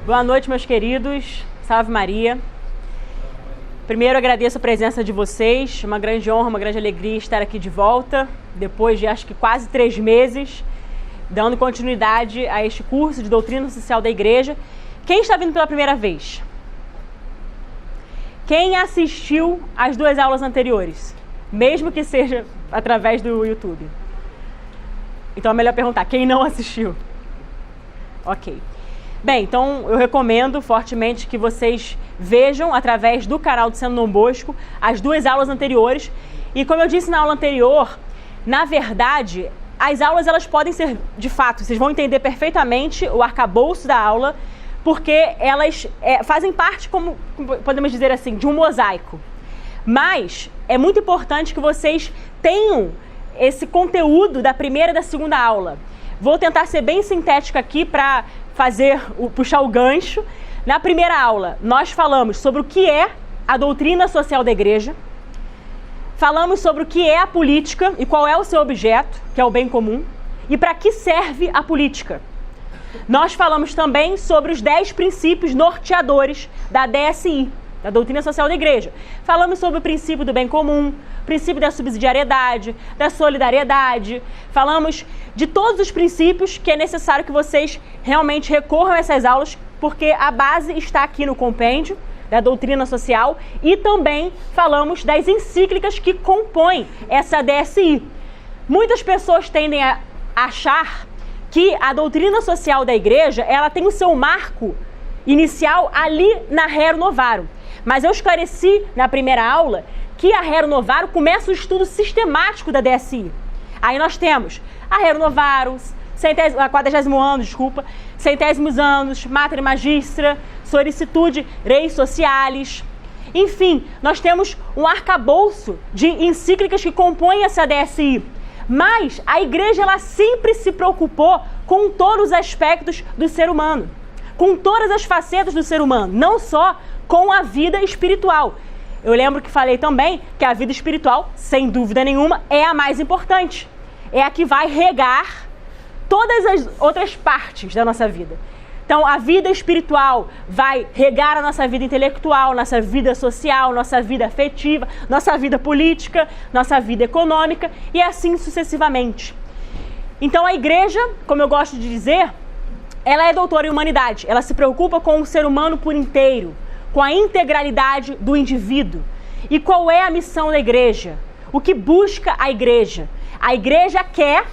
Boa noite, meus queridos. Salve Maria. Primeiro, agradeço a presença de vocês. Uma grande honra, uma grande alegria estar aqui de volta, depois de acho que quase 3 meses, dando continuidade a este curso de Doutrina Social da Igreja. Quem está vindo pela primeira vez? Quem assistiu às 2 aulas anteriores? Mesmo que seja através do YouTube. Então é melhor perguntar, quem não assistiu? Ok. Bem, então eu recomendo fortemente que vocês vejam através do canal do Centro Dom Bosco as 2 aulas anteriores. E como eu disse na aula anterior, na verdade, as aulas elas podem ser, de fato, vocês vão entender perfeitamente o arcabouço da aula, porque elas fazem parte, como podemos dizer assim, de um mosaico. Mas é muito importante que vocês tenham esse conteúdo da primeira e da segunda aula. Vou tentar ser bem sintética aqui para puxar o gancho. Na primeira aula, nós falamos sobre o que é a doutrina social da igreja, falamos sobre o que é a política e qual é o seu objeto, que é o bem comum, e para que serve a política. Nós falamos também sobre os 10 princípios norteadores da DSI, da doutrina social da igreja. Falamos sobre o princípio do bem comum, o princípio da subsidiariedade, da solidariedade. Falamos de todos os princípios que é necessário que vocês realmente recorram a essas aulas, porque a base está aqui no compêndio da doutrina social, e também falamos das encíclicas que compõem essa DSI. Muitas pessoas tendem a achar que a doutrina social da igreja ela tem o seu marco inicial ali na Rerum Novarum. Mas eu esclareci na primeira aula que a Rerum Novarum começa o estudo sistemático da DSI. Aí nós temos a Rerum Novarum, 40º ano, centésimos anos, Mater Magistra, Solicitude Reis Socialis. Enfim, nós temos um arcabouço de encíclicas que compõem essa DSI. Mas a igreja ela sempre se preocupou com todos os aspectos do ser humano, com todas as facetas do ser humano, não só com a vida espiritual. Eu lembro que falei também que a vida espiritual, sem dúvida nenhuma, é a mais importante. É a que vai regar todas as outras partes da nossa vida. Então, a vida espiritual vai regar a nossa vida intelectual, nossa vida social, nossa vida afetiva, nossa vida política, nossa vida econômica e assim sucessivamente. Então, a igreja, como eu gosto de dizer, ela é doutora em humanidade. Ela se preocupa com o ser humano por inteiro, com a integralidade do indivíduo. E qual é a missão da igreja? O que busca a igreja? A igreja quer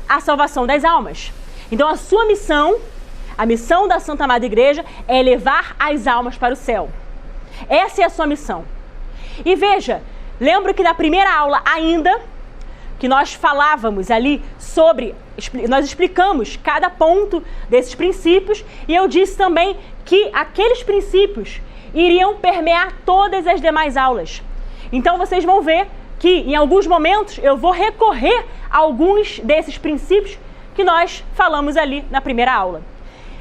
a salvação das almas. Então, a sua missão, a missão da Santa Amada Igreja é levar as almas para o céu. Essa é a sua missão. E veja, lembro que na primeira aula ainda, que nós falávamos ali nós explicamos cada ponto desses princípios, e eu disse também que aqueles princípios iriam permear todas as demais aulas. Então vocês vão ver que em alguns momentos eu vou recorrer a alguns desses princípios que nós falamos ali na primeira aula.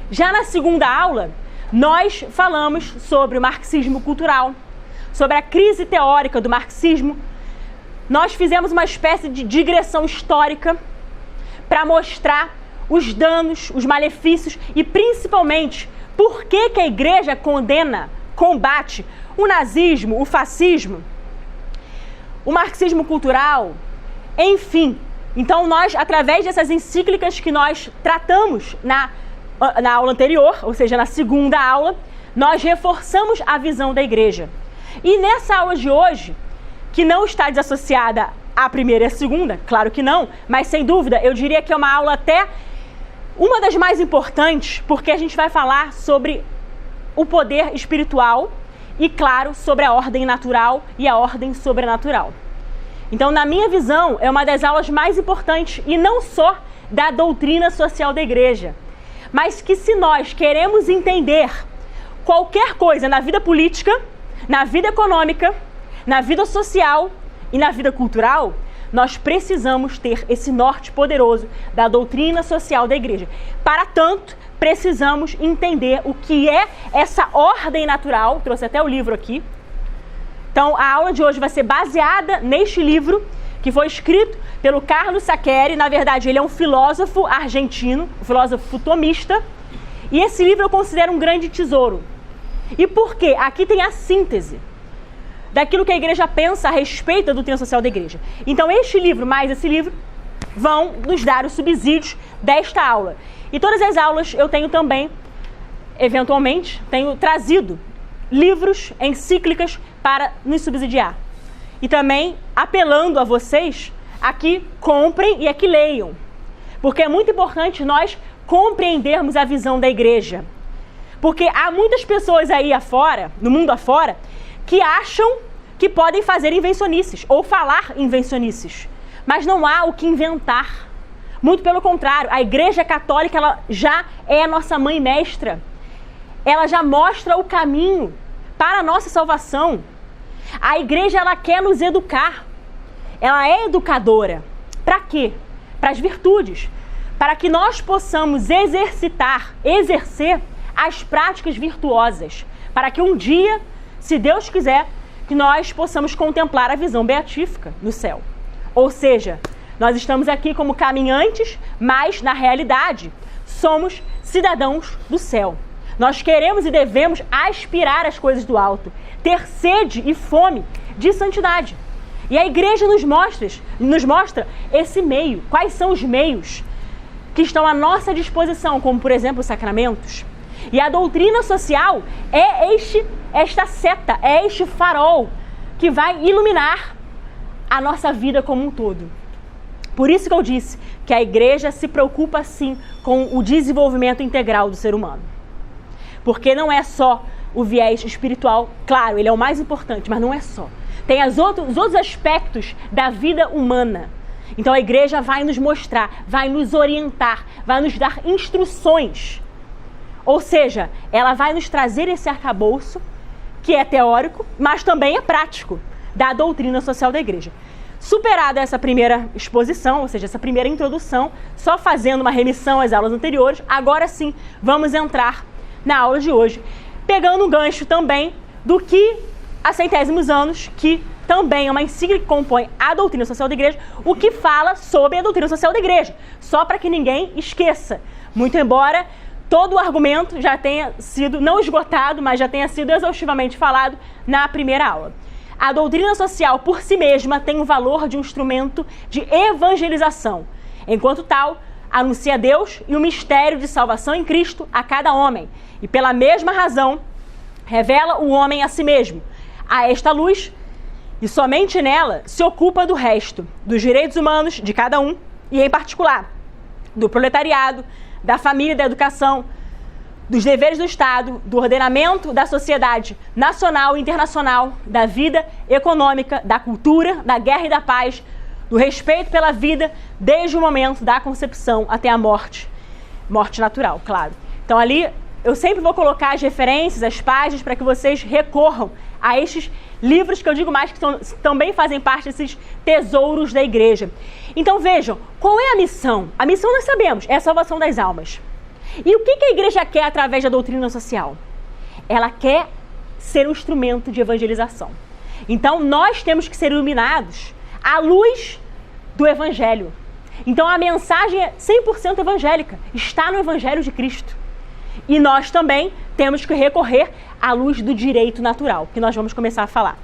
Já na segunda aula, nós falamos sobre o marxismo cultural, sobre a crise teórica do marxismo. Nós fizemos uma espécie de digressão histórica para mostrar os danos, os malefícios e principalmente por que a igreja combate o nazismo, o fascismo, o marxismo cultural, enfim. Então nós, através dessas encíclicas que nós tratamos na aula anterior, ou seja, na segunda aula, nós reforçamos a visão da igreja. E nessa aula de hoje, que não está desassociada à primeira e à segunda, claro que não, mas sem dúvida eu diria que é uma aula até uma das mais importantes, porque a gente vai falar sobre o poder espiritual e, claro, sobre a ordem natural e a ordem sobrenatural. Então, na minha visão, é uma das aulas mais importantes, e não só da doutrina social da igreja, mas que se nós queremos entender qualquer coisa na vida política, na vida econômica, na vida social e na vida cultural, nós precisamos ter esse norte poderoso da doutrina social da igreja. Para tanto, precisamos entender o que é essa ordem natural. Trouxe até o livro aqui. Então, a aula de hoje vai ser baseada neste livro, que foi escrito pelo Carlos Saccheri. Na verdade, ele é um filósofo argentino, um filósofo tomista, E esse livro eu considero um grande tesouro. E por quê? Aqui tem a síntese daquilo que a igreja pensa a respeito da doutrina social da igreja. Então este livro mais esse livro vão nos dar os subsídios desta aula. E todas as aulas eu tenho também, eventualmente, tenho trazido livros, encíclicas para nos subsidiar. E também apelando a vocês a que comprem e a que leiam. Porque é muito importante nós compreendermos a visão da igreja. Porque há muitas pessoas aí afora, no mundo afora, que acham que podem fazer invencionices ou falar invencionices. Mas não há o que inventar. Muito pelo contrário, a Igreja Católica ela já é a nossa mãe mestra. Ela já mostra o caminho para a nossa salvação. A Igreja ela quer nos educar. Ela é educadora. Para quê? Para as virtudes. Para que nós possamos exercer as práticas virtuosas. Para que um dia, se Deus quiser, que nós possamos contemplar a visão beatífica no céu. Ou seja, nós estamos aqui como caminhantes, mas na realidade somos cidadãos do céu. Nós queremos e devemos aspirar às coisas do alto, ter sede e fome de santidade. E a igreja nos mostra esse meio. Quais são os meios que estão à nossa disposição, como por exemplo os sacramentos? E a doutrina social é esta seta, é este farol que vai iluminar a nossa vida como um todo. Por isso que eu disse que a igreja se preocupa sim com o desenvolvimento integral do ser humano. Porque não é só o viés espiritual, claro, ele é o mais importante, mas não é só. Tem os outros aspectos da vida humana. Então a igreja vai nos mostrar, vai nos orientar, vai nos dar instruções. Ou seja, ela vai nos trazer esse arcabouço, que é teórico, mas também é prático, da doutrina social da igreja. Superada essa primeira exposição, ou seja, essa primeira introdução, só fazendo uma remissão às aulas anteriores, agora sim vamos entrar na aula de hoje, pegando um gancho também do que há centésimos anos, que também é uma encíclica que compõe a doutrina social da igreja, o que fala sobre a doutrina social da igreja, só para que ninguém esqueça. Muito embora todo o argumento já tenha sido, não esgotado, mas já tenha sido exaustivamente falado na primeira aula. A doutrina social por si mesma tem o valor de um instrumento de evangelização. Enquanto tal, anuncia Deus e o mistério de salvação em Cristo a cada homem. E pela mesma razão, revela o homem a si mesmo. A esta luz, e somente nela, se ocupa do resto, dos direitos humanos de cada um, e em particular, do proletariado, da família e da educação, dos deveres do Estado, do ordenamento da sociedade nacional e internacional, da vida econômica, da cultura, da guerra e da paz, do respeito pela vida, desde o momento da concepção até a morte natural, claro. Então ali eu sempre vou colocar as referências, as páginas, para que vocês recorram a estes livros que eu digo mais que também fazem parte desses tesouros da igreja. Então vejam, qual é a missão? A missão nós sabemos, é a salvação das almas. E o que a igreja quer através da doutrina social? Ela quer ser um instrumento de evangelização. Então nós temos que ser iluminados à luz do Evangelho. Então a mensagem é 100% evangélica, está no Evangelho de Cristo. E nós também temos que recorrer à luz do direito natural, que nós vamos começar a falar.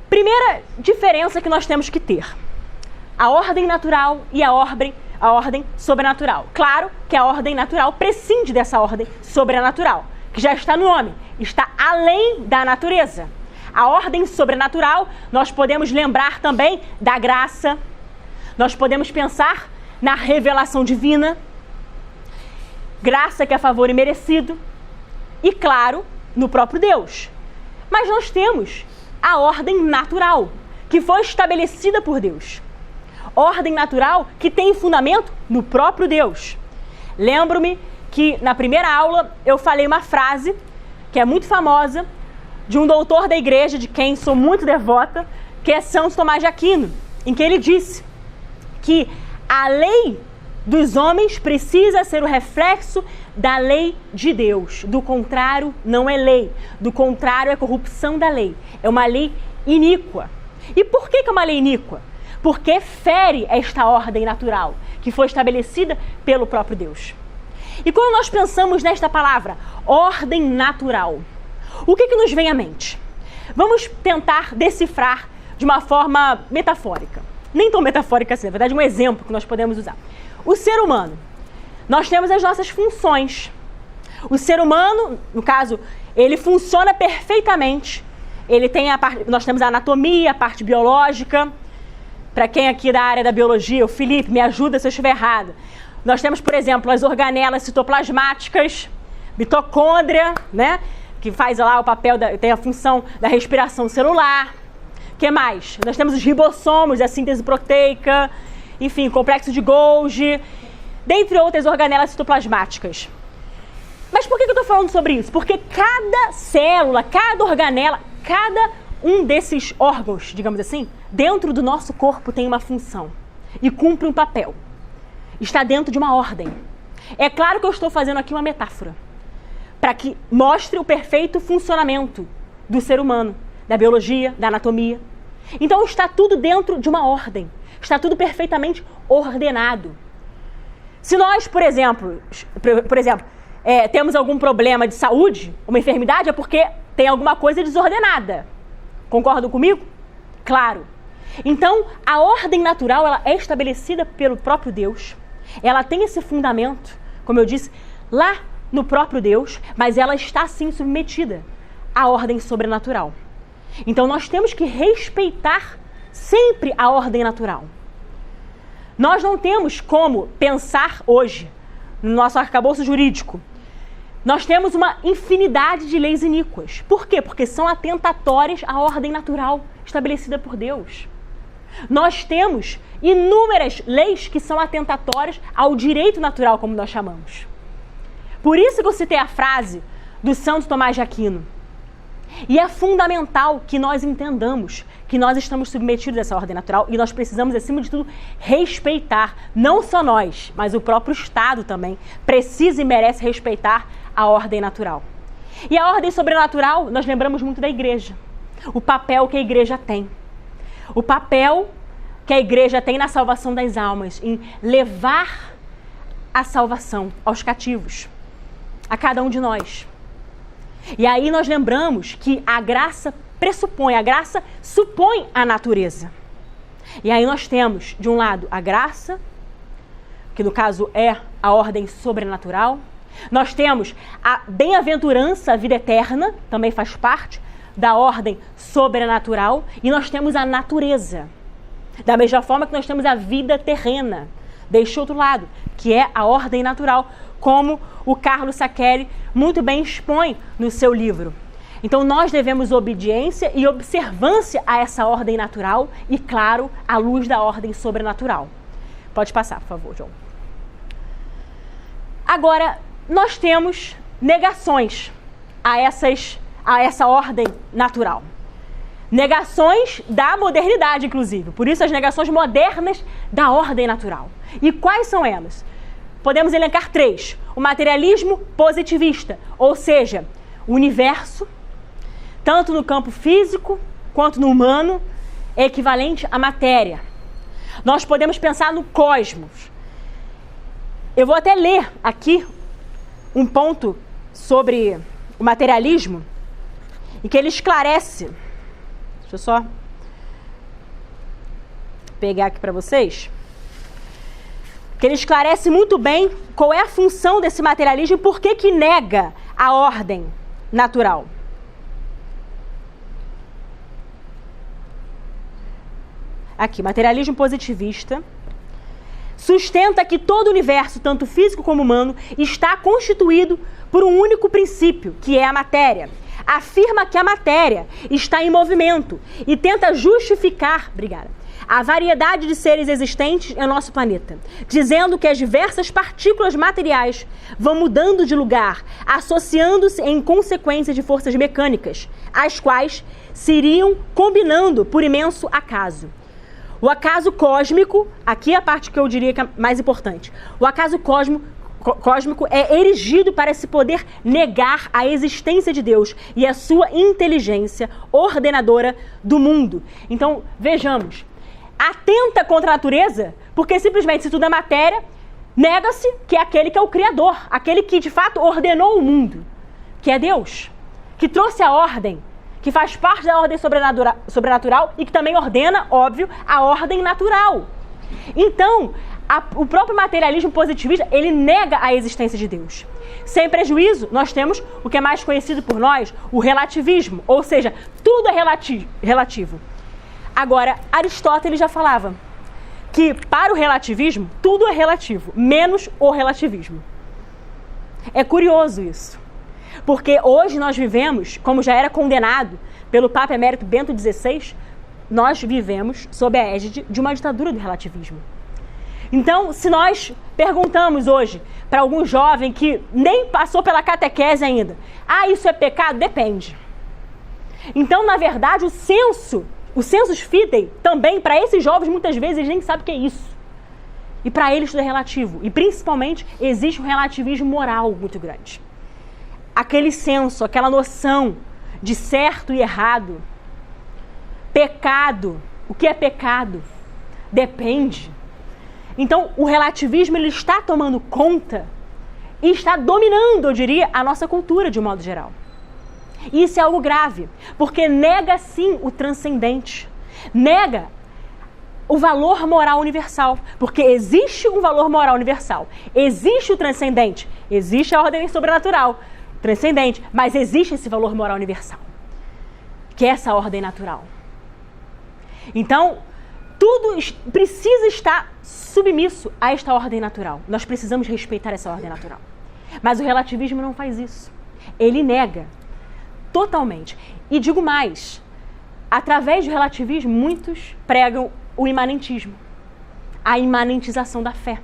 Primeira diferença que nós temos que ter: a ordem natural e a ordem sobrenatural. Claro que a ordem natural prescinde dessa ordem sobrenatural, que já está no nome, está além da natureza. A ordem sobrenatural, nós podemos lembrar também da graça, nós podemos pensar na revelação divina, graça que é favor imerecido, e claro, no próprio Deus. Mas nós temos a ordem natural, que foi estabelecida por Deus. Ordem natural que tem fundamento no próprio Deus. Lembro-me que na primeira aula eu falei uma frase que é muito famosa, de um doutor da igreja, de quem sou muito devota, que é Santo Tomás de Aquino, em que ele disse que a lei dos homens precisa ser o reflexo da lei de Deus. Do contrário, não é lei. Do contrário, é corrupção da lei. É uma lei iníqua. E por que é uma lei iníqua? Porque fere esta ordem natural, que foi estabelecida pelo próprio Deus. E quando nós pensamos nesta palavra, ordem natural, o que nos vem à mente? Vamos tentar decifrar de uma forma metafórica. Nem tão metafórica assim, na verdade, um exemplo que nós podemos usar. O ser humano. Nós temos as nossas funções. O ser humano, no caso, ele funciona perfeitamente. Ele tem nós temos a anatomia, a parte biológica. Para quem aqui da área da biologia, o Felipe, me ajuda se eu estiver errado. Nós temos, por exemplo, as organelas citoplasmáticas, mitocôndria, né? Que faz lá o papel, tem a função da respiração celular. O que mais? Nós temos os ribossomos, a síntese proteica, enfim, o complexo de Golgi, dentre outras organelas citoplasmáticas. Mas por que eu estou falando sobre isso? Porque cada célula, cada organela, cada um desses órgãos, digamos assim, dentro do nosso corpo tem uma função e cumpre um papel. Está dentro de uma ordem. É claro que eu estou fazendo aqui uma metáfora para que mostre o perfeito funcionamento do ser humano, da biologia, da anatomia. Então está tudo dentro de uma ordem. Está tudo perfeitamente ordenado. Se nós, por exemplo, temos algum problema de saúde, uma enfermidade, é porque tem alguma coisa desordenada. Concordam comigo? Claro. Então, a ordem natural ela é estabelecida pelo próprio Deus. Ela tem esse fundamento, como eu disse, lá no próprio Deus, mas ela está, sim, submetida à ordem sobrenatural. Então, nós temos que respeitar sempre a ordem natural. Nós não temos como pensar hoje, no nosso arcabouço jurídico, nós temos uma infinidade de leis iníquas. Por quê? Porque são atentatórias à ordem natural estabelecida por Deus. Nós temos inúmeras leis que são atentatórias ao direito natural, como nós chamamos. Por isso que eu citei a frase do Santo Tomás de Aquino. E é fundamental que nós entendamos que nós estamos submetidos a essa ordem natural e nós precisamos, acima de tudo, respeitar, não só nós, mas o próprio Estado também precisa e merece respeitar a ordem natural. E a ordem sobrenatural, nós lembramos muito da igreja, o papel que a igreja tem. O papel que a igreja tem na salvação das almas, em levar a salvação aos cativos, a cada um de nós. E aí nós lembramos que a graça pressupõe, a graça supõe a natureza. E aí nós temos, de um lado, a graça, que no caso é a ordem sobrenatural. Nós temos a bem-aventurança, a vida eterna, também faz parte da ordem sobrenatural. E nós temos a natureza. Da mesma forma que nós temos a vida terrena, deste outro lado, que é a ordem natural, como o Carlos Saccheri muito bem expõe no seu livro. Então nós devemos obediência e observância a essa ordem natural e, claro, à luz da ordem sobrenatural. Pode passar, por favor, João. Agora, nós temos negações a essa ordem natural. Negações da modernidade, inclusive. Por isso, as negações modernas da ordem natural. E quais são elas? Podemos elencar 3. O materialismo positivista, ou seja, o universo, tanto no campo físico quanto no humano, é equivalente à matéria. Nós podemos pensar no cosmos. Eu vou até ler aqui um ponto sobre o materialismo, em que ele esclarece. Deixa eu só pegar aqui para vocês. Que ele esclarece muito bem qual é a função desse materialismo e por que nega a ordem natural. Aqui, materialismo positivista sustenta que todo o universo, tanto físico como humano, está constituído por um único princípio, que é a matéria. Afirma que a matéria está em movimento e tenta justificar, a variedade de seres existentes em nosso planeta, dizendo que as diversas partículas materiais vão mudando de lugar, associando-se em consequência de forças mecânicas, as quais se iriam combinando por imenso acaso. O acaso cósmico, aqui é a parte que eu diria que é mais importante, o acaso cósmico é erigido para se poder negar a existência de Deus e a sua inteligência ordenadora do mundo. Então, vejamos, atenta contra a natureza, porque simplesmente se tudo é matéria, Nega-se que é aquele que é o Criador, aquele que de fato ordenou o mundo, que é Deus, que trouxe a ordem, que faz parte da ordem sobrenatural e que também ordena, óbvio, a ordem natural. Então, o próprio materialismo positivista, ele nega a existência de Deus. Sem prejuízo, nós temos o que é mais conhecido por nós, o relativismo, ou seja, tudo é relativo. Agora, Aristóteles já falava que para o relativismo, tudo é relativo, menos o relativismo. É curioso isso, porque hoje nós vivemos, como já era condenado pelo Papa Emérito Bento XVI, nós vivemos sob a égide de uma ditadura do relativismo. Então, se nós perguntamos hoje para algum jovem que nem passou pela catequese ainda, isso é pecado? Depende. Então, na verdade, o sensus fidei, também para esses jovens, muitas vezes, eles nem sabem o que é isso. E para eles tudo é relativo. E, principalmente, existe um relativismo moral muito grande. Aquele senso, aquela noção de certo e errado. Pecado. O que é pecado? Depende. Então, o relativismo ele está tomando conta e está dominando, eu diria, a nossa cultura de um modo geral. E isso é algo grave, porque nega, sim, o transcendente. Nega o valor moral universal, porque existe um valor moral universal. Existe o transcendente, existe a ordem sobrenatural, transcendente, mas existe esse valor moral universal, que é essa ordem natural. Então, tudo precisa estar submisso a esta ordem natural. Nós precisamos respeitar essa ordem natural. Mas o relativismo não faz isso. Ele nega totalmente. E digo mais, através do relativismo, muitos pregam o imanentismo, a imanentização da fé.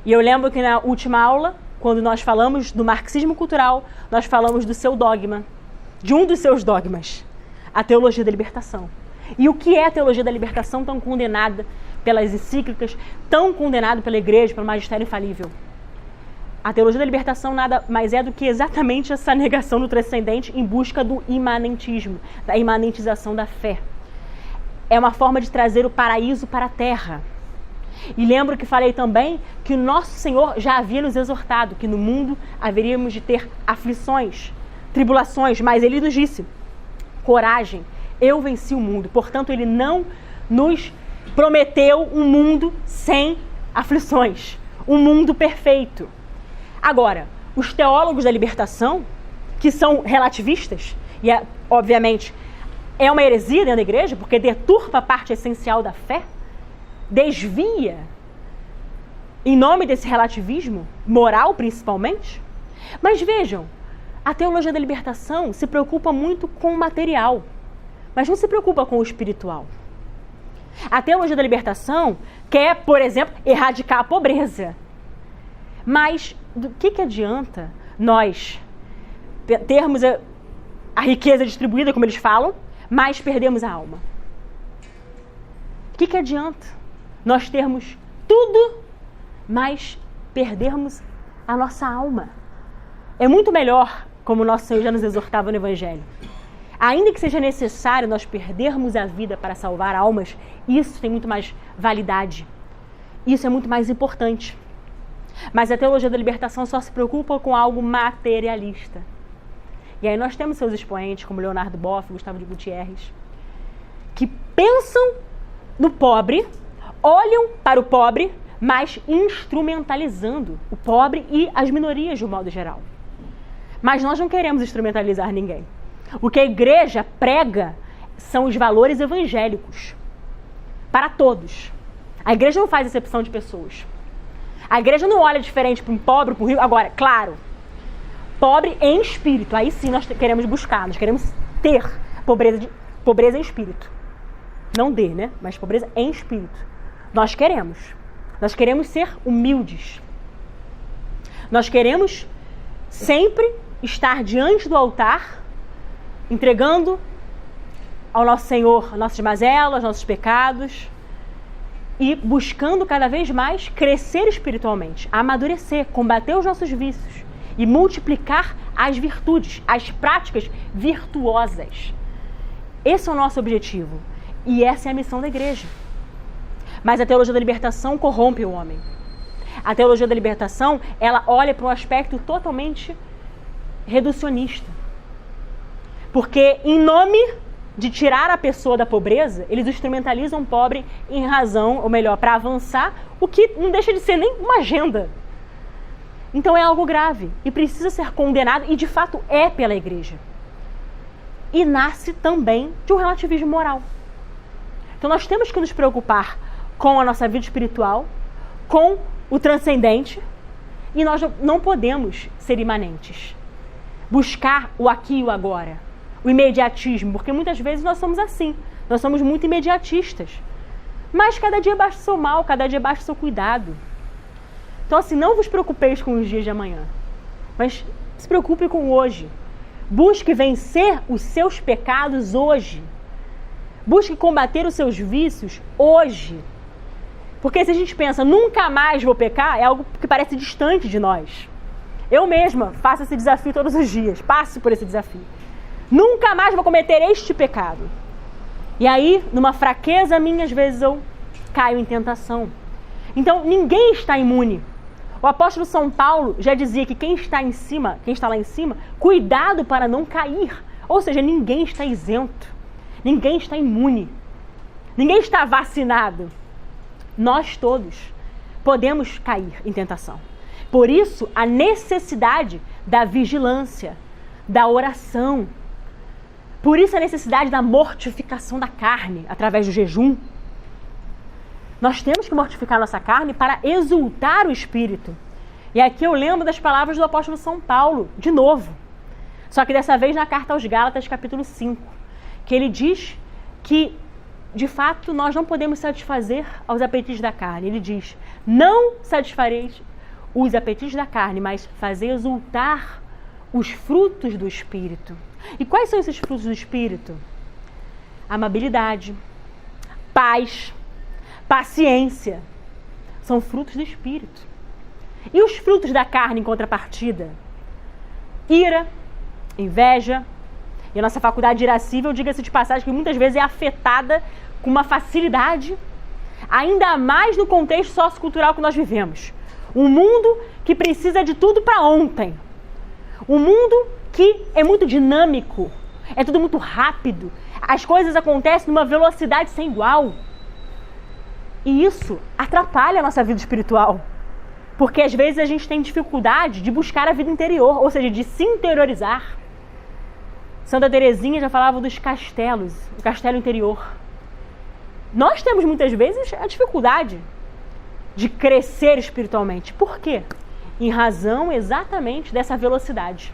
E eu lembro que na última aula, quando nós falamos do marxismo cultural, nós falamos do seu dogma, de um dos seus dogmas, a teologia da libertação. E o que é a teologia da libertação tão condenada pelas encíclicas, tão condenado pela igreja, pelo magistério infalível? A teologia da libertação nada mais é do que exatamente essa negação do transcendente em busca do imanentismo, da imanentização da fé. É uma forma de trazer o paraíso para a terra. E lembro que falei também que o nosso Senhor já havia nos exortado que no mundo haveríamos de ter aflições, tribulações, mas Ele nos disse, coragem, eu venci o mundo. Portanto, Ele não nos prometeu um mundo sem aflições, um mundo perfeito. Agora, os teólogos da libertação, que são relativistas, e obviamente é uma heresia dentro da igreja, porque deturpa a parte essencial da fé, desvia, em nome desse relativismo, moral principalmente. Mas vejam, a teologia da libertação se preocupa muito com o material, mas não se preocupa com o espiritual. A teologia da libertação quer, por exemplo, erradicar a pobreza. Mas do que adianta nós termos a riqueza distribuída, como eles falam, mas perdemos a alma? O que adianta nós termos tudo, mas perdermos a nossa alma? É muito melhor, como o nosso Senhor já nos exortava no Evangelho, ainda que seja necessário nós perdermos a vida para salvar almas, isso tem muito mais validade. Isso é muito mais importante. Mas a teologia da libertação só se preocupa com algo materialista. E aí nós temos seus expoentes, como Leonardo Boff, Gustavo de Gutierrez, que pensam no pobre, olham para o pobre, mas instrumentalizando o pobre e as minorias de um modo geral. Mas nós não queremos instrumentalizar ninguém. O que a igreja prega são os valores evangélicos para todos. A igreja não faz exceção de pessoas. A igreja não olha diferente para um pobre, para um rico. Agora, claro, pobre em espírito. Aí sim nós queremos buscar, nós queremos ter pobreza em espírito. Não né? Mas pobreza em espírito. Nós queremos ser humildes. Nós queremos sempre estar diante do altar, entregando ao nosso Senhor nossas mazelas, nossos pecados e buscando cada vez mais crescer espiritualmente, amadurecer, combater os nossos vícios e multiplicar as virtudes, as práticas virtuosas. Esse é o nosso objetivo e essa é a missão da igreja. Mas a teologia da libertação corrompe o homem. A teologia da libertação, ela olha para um aspecto totalmente reducionista. Porque em nome de tirar a pessoa da pobreza, eles instrumentalizam o pobre em razão, ou melhor, para avançar, o que não deixa de ser nem uma agenda. Então é algo grave e precisa ser condenado, e de fato é pela igreja. E nasce também de um relativismo moral. Então nós temos que nos preocupar com a nossa vida espiritual, com o transcendente, e nós não podemos ser imanentes. Buscar o aqui e o agora, o imediatismo, porque muitas vezes nós somos assim, nós somos muito imediatistas. Mas cada dia basta o seu mal, cada dia basta o seu cuidado. Então assim, não vos preocupeis com os dias de amanhã, mas se preocupe com o hoje. Busque vencer os seus pecados hoje. Busque combater os seus vícios hoje. Porque se a gente pensa, nunca mais vou pecar, é algo que parece distante de nós. Eu mesma faço esse desafio todos os dias, passo por esse desafio. Nunca mais vou cometer este pecado. E aí, numa fraqueza minha, às vezes eu caio em tentação. Então, ninguém está imune. O apóstolo São Paulo já dizia que quem está lá em cima, cuidado para não cair. Ou seja, ninguém está isento. Ninguém está imune. Ninguém está vacinado. Nós todos podemos cair em tentação. Por isso, a necessidade da vigilância, da oração. Por isso, a necessidade da mortificação da carne, através do jejum. Nós temos que mortificar nossa carne para exultar o Espírito. E aqui eu lembro das palavras do apóstolo São Paulo, de novo. Só que dessa vez na carta aos Gálatas, capítulo 5. Que ele diz que, de fato, nós não podemos satisfazer aos apetites da carne. Ele diz, não satisfareis os apetites da carne, mas fazei exultar os frutos do Espírito. E quais são esses frutos do Espírito? Amabilidade, paz, paciência. São frutos do Espírito. E os frutos da carne em contrapartida? Ira, inveja. E a nossa faculdade irascível, diga-se de passagem, que muitas vezes é afetada com uma facilidade, ainda mais no contexto sociocultural que nós vivemos. Um mundo que precisa de tudo para ontem. Um mundo que é muito dinâmico, é tudo muito rápido. As coisas acontecem numa velocidade sem igual. E isso atrapalha a nossa vida espiritual. Porque às vezes a gente tem dificuldade de buscar a vida interior, ou seja, de se interiorizar. Santa Teresinha já falava dos castelos, o castelo interior. Nós temos muitas vezes a dificuldade de crescer espiritualmente. Por quê? Em razão exatamente dessa velocidade,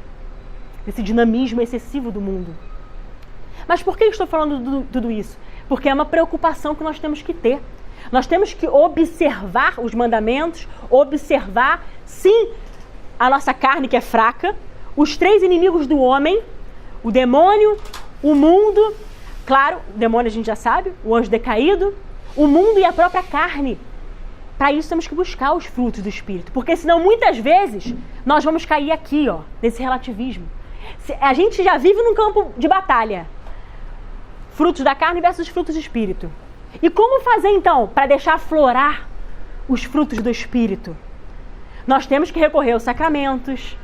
desse dinamismo excessivo do mundo. Mas por que estou falando tudo isso? Porque é uma preocupação que nós temos que ter. Nós temos que observar os mandamentos, observar, sim, a nossa carne que é fraca, os três inimigos do homem, o demônio, o mundo, claro, o demônio a gente já sabe, o anjo decaído, o mundo e a própria carne. Para isso temos que buscar os frutos do Espírito, porque senão muitas vezes nós vamos cair aqui, ó, nesse relativismo. A gente já vive num campo de batalha. Frutos da carne versus frutos do Espírito. E como fazer então para deixar aflorar os frutos do Espírito? Nós temos que recorrer aos sacramentos,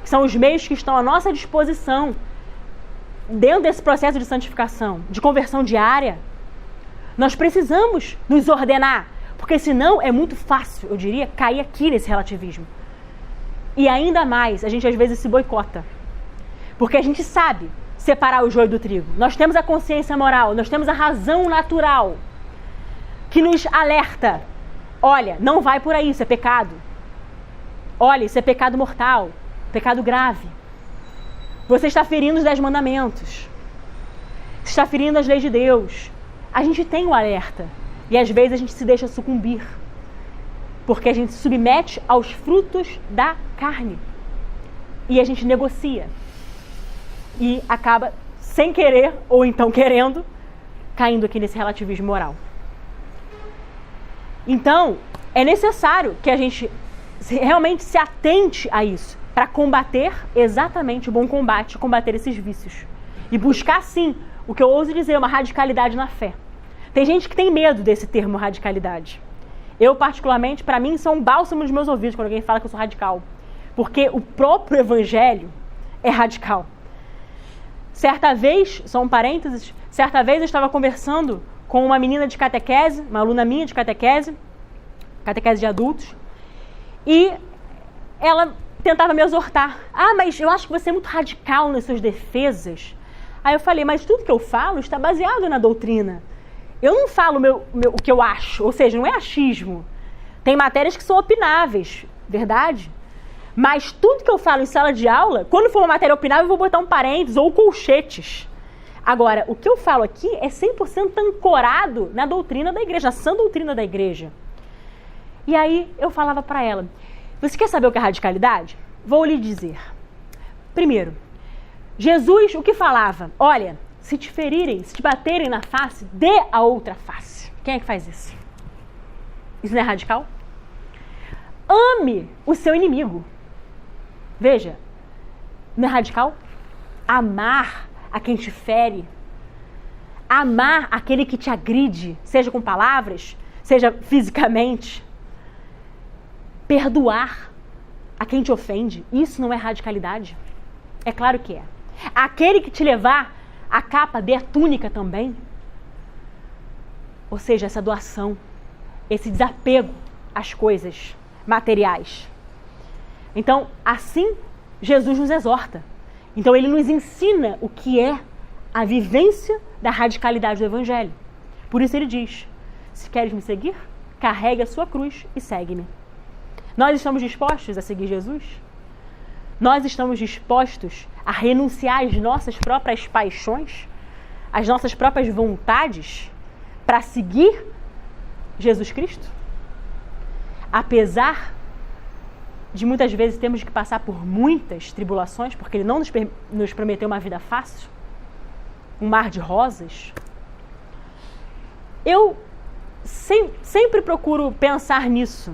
que são os meios que estão à nossa disposição dentro desse processo de santificação, de conversão diária. Nós precisamos nos ordenar, porque senão é muito fácil, eu diria, cair aqui nesse relativismo. E ainda mais, a gente às vezes se boicota, porque a gente sabe separar o joio do trigo. Nós temos a consciência moral, nós temos a razão natural que nos alerta. Olha, não vai por aí, isso é pecado. Olha, isso é pecado mortal, pecado grave. Você está ferindo os 10 mandamentos. Você está ferindo as leis de Deus. A gente tem o alerta. E às vezes a gente se deixa sucumbir. Porque a gente se submete aos frutos da carne. E a gente negocia. E acaba, sem querer, ou então querendo, caindo aqui nesse relativismo moral. Então, é necessário que a gente realmente se atente a isso, para combater exatamente o bom combate, combater esses vícios. E buscar, sim, o que eu ouso dizer, uma radicalidade na fé. Tem gente que tem medo desse termo radicalidade. Eu, particularmente, para mim, são um bálsamo nos meus ouvidos quando alguém fala que eu sou radical. Porque o próprio evangelho é radical. Certa vez, só um parênteses, certa vez eu estava conversando com uma menina de catequese, uma aluna minha de catequese de adultos, e ela tentava me exortar. Mas eu acho que você é muito radical nas suas defesas. Aí eu falei, mas tudo que eu falo está baseado na doutrina. Eu não falo o que eu acho, ou seja, não é achismo. Tem matérias que são opináveis, verdade? Mas tudo que eu falo em sala de aula, quando for uma matéria opinável, eu vou botar um parênteses ou colchetes. Agora, o que eu falo aqui é 100% ancorado na doutrina da igreja, na sã doutrina da igreja. E aí eu falava para ela, você quer saber o que é radicalidade? Vou lhe dizer. Primeiro, Jesus o que falava? Olha, se te ferirem, se te baterem na face, dê a outra face. Quem é que faz isso? Isso não é radical? Ame o seu inimigo. Veja, não é radical? Amar a quem te fere. Amar aquele que te agride, seja com palavras, seja fisicamente. Perdoar a quem te ofende. Isso não é radicalidade? É claro que é. Aquele que te levar a capa, dê a túnica também. Ou seja, essa doação, esse desapego às coisas materiais. Então, assim, Jesus nos exorta. Então, ele nos ensina o que é a vivência da radicalidade do evangelho. Por isso ele diz, se queres me seguir, carregue a sua cruz e segue-me. Nós estamos dispostos a seguir Jesus? Nós estamos dispostos a renunciar às nossas próprias paixões, às nossas próprias vontades, para seguir Jesus Cristo? Apesar de muitas vezes termos que passar por muitas tribulações, porque ele não nos prometeu uma vida fácil, um mar de rosas. Eu sempre procuro pensar nisso,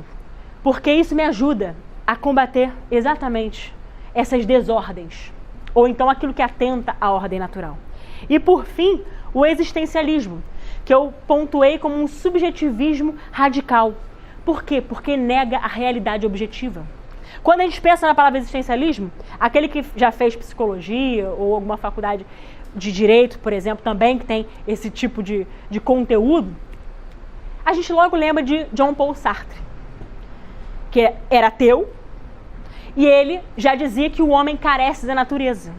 porque isso me ajuda a combater exatamente essas desordens, ou então aquilo que atenta à ordem natural. E por fim, o existencialismo, que eu pontuei como um subjetivismo radical. Por quê? Porque nega a realidade objetiva. Quando a gente pensa na palavra existencialismo, aquele que já fez psicologia ou alguma faculdade de direito, por exemplo, também que tem esse tipo de conteúdo, a gente logo lembra de Jean Paul Sartre, que era ateu, e ele já dizia que o homem carece da natureza.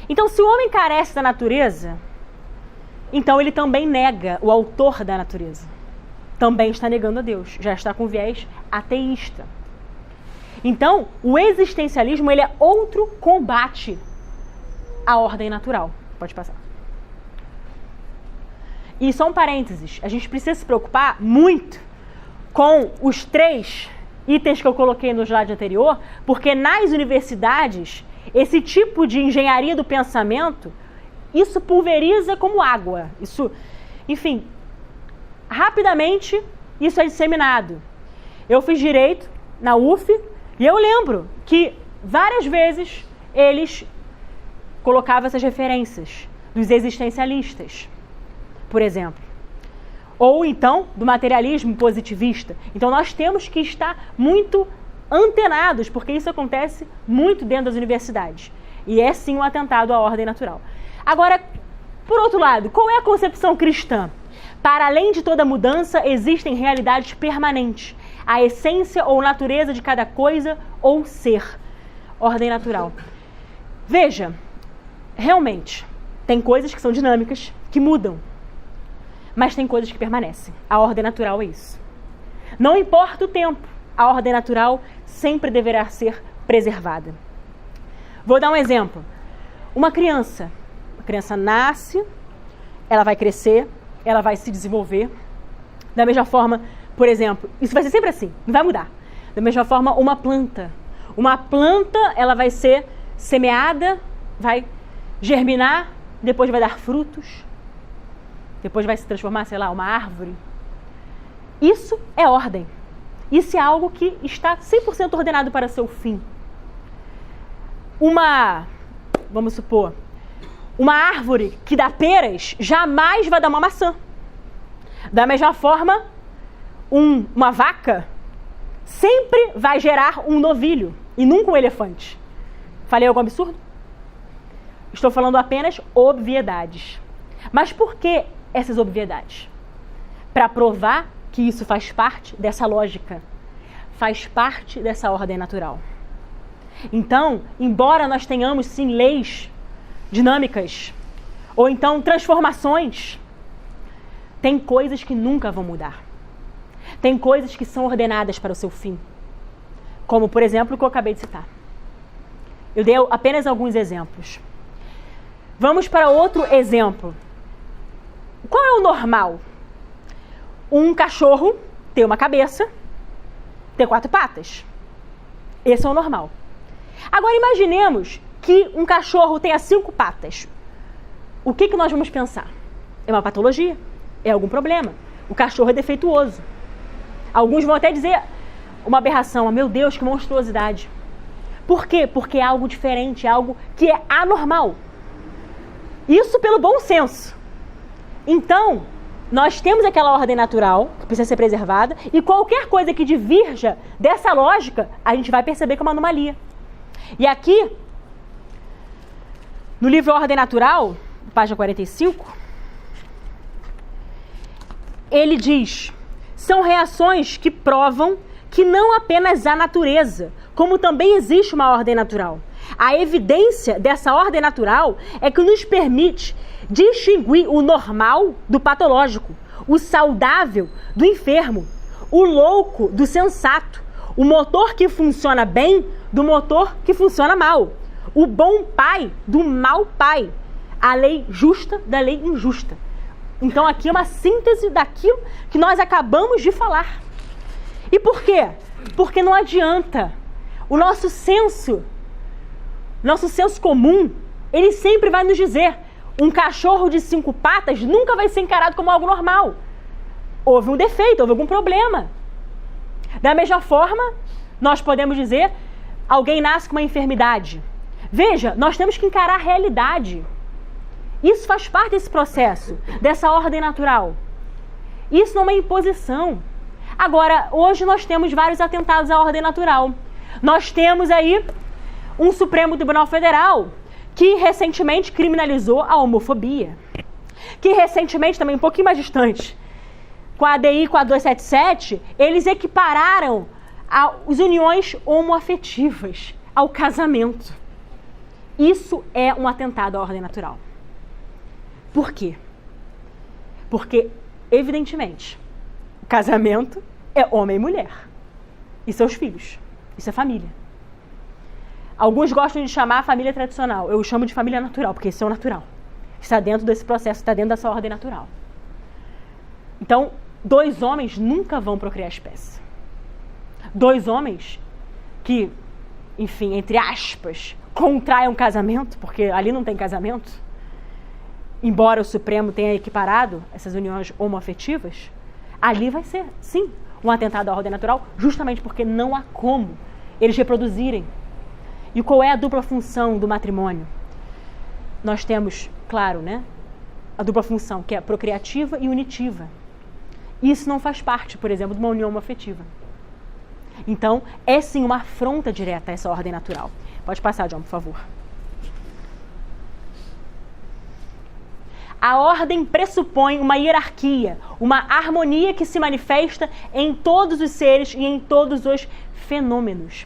Então, se o homem carece da natureza, então ele também nega o autor da natureza. Também está negando a Deus, já está com viés ateísta. Então, o existencialismo ele é outro combate à ordem natural. Pode passar. E só um parênteses, a gente precisa se preocupar muito com os 3 itens que eu coloquei no slide anterior, porque nas universidades, esse tipo de engenharia do pensamento, isso pulveriza como água. Isso, enfim, rapidamente isso é disseminado. Eu fiz direito na UF e eu lembro que várias vezes eles colocavam essas referências dos existencialistas, por exemplo. Ou então do materialismo positivista. Então nós temos que estar muito antenados, porque isso acontece muito dentro das universidades. E é sim um atentado à ordem natural. Agora, por outro lado, qual é a concepção cristã? Para além de toda mudança, existem realidades permanentes. A essência ou natureza de cada coisa ou ser. Ordem natural. Veja, realmente, tem coisas que são dinâmicas, que mudam. Mas tem coisas que permanecem. A ordem natural é isso. Não importa o tempo, a ordem natural sempre deverá ser preservada. Vou dar um exemplo. Uma criança nasce, ela vai crescer, ela vai se desenvolver. Da mesma forma, por exemplo, isso vai ser sempre assim, não vai mudar. Da mesma forma, uma planta. Uma planta, ela vai ser semeada, vai germinar, depois vai dar frutos, depois vai se transformar, sei lá, uma árvore. Isso é ordem. Isso é algo que está 100% ordenado para seu fim. Vamos supor, uma árvore que dá peras jamais vai dar uma maçã. Da mesma forma, uma vaca sempre vai gerar um novilho e nunca um elefante. Falei algum absurdo? Estou falando apenas obviedades. Mas por que essas obviedades? Para provar que isso faz parte dessa lógica, faz parte dessa ordem natural. Então, embora nós tenhamos sim leis dinâmicas, ou então transformações, tem coisas que nunca vão mudar. Tem coisas que são ordenadas para o seu fim. Como, por exemplo, o que eu acabei de citar. Eu dei apenas alguns exemplos. Vamos para outro exemplo. Qual é o normal? Um cachorro ter uma cabeça, ter 4 patas. Esse é o normal. Agora imaginemos que um cachorro tenha 5 patas. O que nós vamos pensar? É uma patologia? É algum problema? O cachorro é defeituoso. Alguns vão até dizer uma aberração. Meu Deus, que monstruosidade. Por quê? Porque é algo diferente, é algo que é anormal. Isso pelo bom senso. Então, nós temos aquela ordem natural que precisa ser preservada e qualquer coisa que divirja dessa lógica, a gente vai perceber que é uma anomalia. E aqui, no livro Ordem Natural, página 45, ele diz: são reações que provam que não apenas há natureza, como também existe uma ordem natural. A evidência dessa ordem natural é que nos permite distinguir o normal do patológico, o saudável do enfermo, o louco do sensato, o motor que funciona bem do motor que funciona mal, o bom pai do mau pai, a lei justa da lei injusta. Então aqui é uma síntese daquilo que nós acabamos de falar. E por quê? Porque não adianta. O nosso senso comum, ele sempre vai nos dizer: um cachorro de 5 patas nunca vai ser encarado como algo normal. Houve um defeito, houve algum problema. Da mesma forma, nós podemos dizer: alguém nasce com uma enfermidade. Veja, nós temos que encarar a realidade. Isso faz parte desse processo, dessa ordem natural. Isso não é imposição. Agora, hoje nós temos vários atentados à ordem natural. Nós temos aí um Supremo Tribunal Federal que recentemente criminalizou a homofobia. Que recentemente, também um pouquinho mais distante, com a ADI 4277, eles equipararam as uniões homoafetivas ao casamento. Isso é um atentado à ordem natural. Por quê? Porque, evidentemente, o casamento é homem e mulher. E seus filhos. Isso é família. Alguns gostam de chamar a família tradicional. Eu chamo de família natural, porque isso é o natural. Está dentro desse processo, está dentro dessa ordem natural. Então, 2 homens nunca vão procriar espécie. 2 homens que, enfim, entre aspas, contraem um casamento, porque ali não tem casamento, embora o Supremo tenha equiparado essas uniões homoafetivas, ali vai ser, sim, um atentado à ordem natural, justamente porque não há como eles reproduzirem. E qual é a dupla função do matrimônio? Nós temos, claro, né, a dupla função, que é procriativa e unitiva. Isso não faz parte, por exemplo, de uma união homoafetiva. Então, é sim uma afronta direta a essa ordem natural. Pode passar, John, por favor. A ordem pressupõe uma hierarquia, uma harmonia que se manifesta em todos os seres e em todos os fenômenos.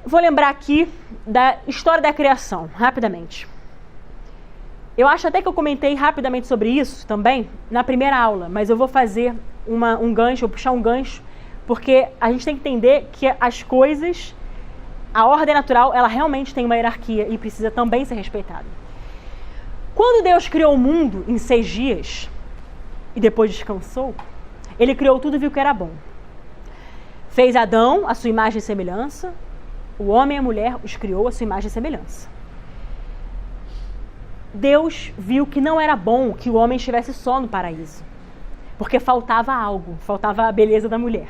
Vou lembrar aqui da história da criação, rapidamente. Eu acho até que eu comentei rapidamente sobre isso também na primeira aula, mas eu vou fazer um gancho, vou puxar um gancho, porque a gente tem que entender que as coisas, a ordem natural, ela realmente tem uma hierarquia e precisa também ser respeitada. Quando Deus criou o mundo em 6 dias e depois descansou, ele criou tudo e viu que era bom. Fez Adão, a sua imagem e semelhança, o homem e a mulher os criou a sua imagem e semelhança. Deus viu que não era bom que o homem estivesse só no paraíso, porque faltava algo, faltava a beleza da mulher,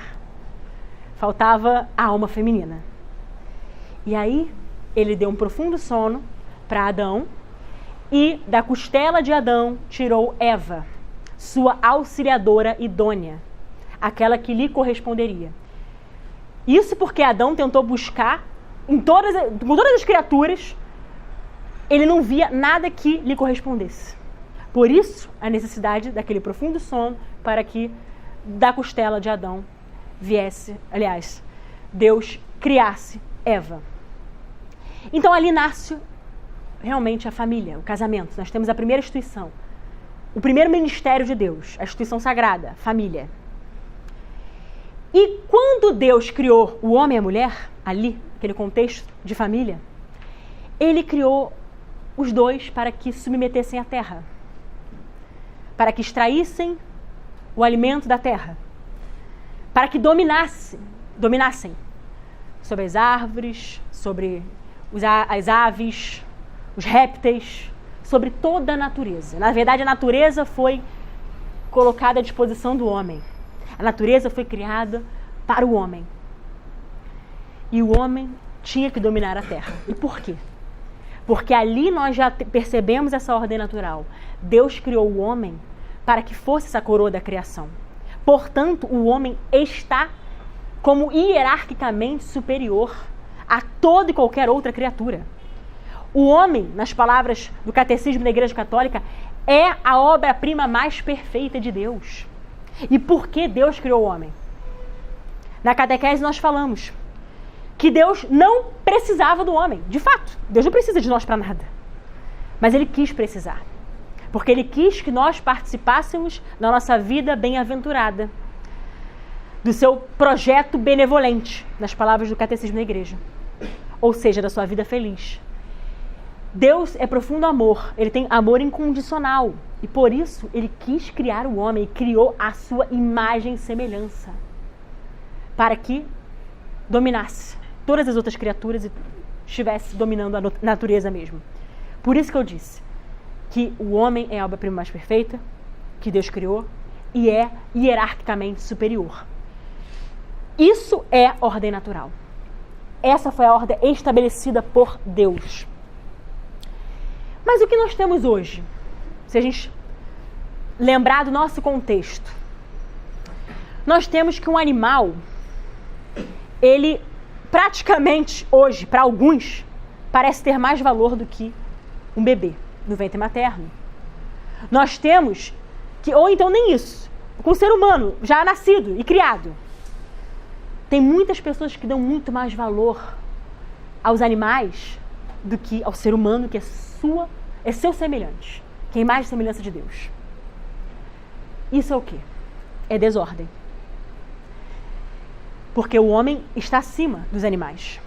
faltava a alma feminina. E aí ele deu um profundo sono para Adão e da costela de Adão tirou Eva, sua auxiliadora idônea, aquela que lhe corresponderia. Isso porque Adão tentou buscar, com todas as criaturas, ele não via nada que lhe correspondesse. Por isso, a necessidade daquele profundo sono para que da costela de Adão Deus criasse Eva. Então ali nasce realmente a família, o casamento. Nós temos a primeira instituição, o primeiro ministério de Deus, a instituição sagrada, família. E quando Deus criou o homem e a mulher, ali, aquele contexto de família, ele criou os dois para que submetessem a terra, para que extraíssem o alimento da terra, para que dominassem sobre as árvores, sobre as aves, os répteis, sobre toda a natureza. Na verdade, a natureza foi colocada à disposição do homem. A natureza foi criada para o homem. E o homem tinha que dominar a terra. E por quê? Porque ali nós já percebemos essa ordem natural. Deus criou o homem para que fosse essa coroa da criação. Portanto, o homem está como hierarquicamente superior a toda e qualquer outra criatura. O homem, nas palavras do Catecismo da Igreja Católica, é a obra-prima mais perfeita de Deus. E por que Deus criou o homem? Na catequese nós falamos que Deus não precisava do homem. De fato, Deus não precisa de nós para nada. Mas Ele quis precisar. Porque Ele quis que nós participássemos da nossa vida bem-aventurada, do seu projeto benevolente, nas palavras do Catecismo da Igreja. Ou seja, da sua vida feliz. Deus é profundo amor, Ele tem amor incondicional. E por isso Ele quis criar o homem e criou a sua imagem e semelhança. Para que dominasse todas as outras criaturas e estivesse dominando a natureza mesmo. Por isso que eu disse que o homem é a obra-prima mais perfeita que Deus criou e é hierarquicamente superior. Isso é ordem natural. Essa foi a ordem estabelecida por Deus. Mas o que nós temos hoje? Se a gente lembrar do nosso contexto, nós temos que um animal, ele praticamente hoje, para alguns, parece ter mais valor do que um bebê no ventre materno. Nós temos que, ou então nem isso, com o ser humano já nascido e criado. Tem muitas pessoas que dão muito mais valor aos animais do que ao ser humano, que é seu semelhante, que é a imagem e semelhança de Deus. Isso é o quê? É desordem. Porque o homem está acima dos animais.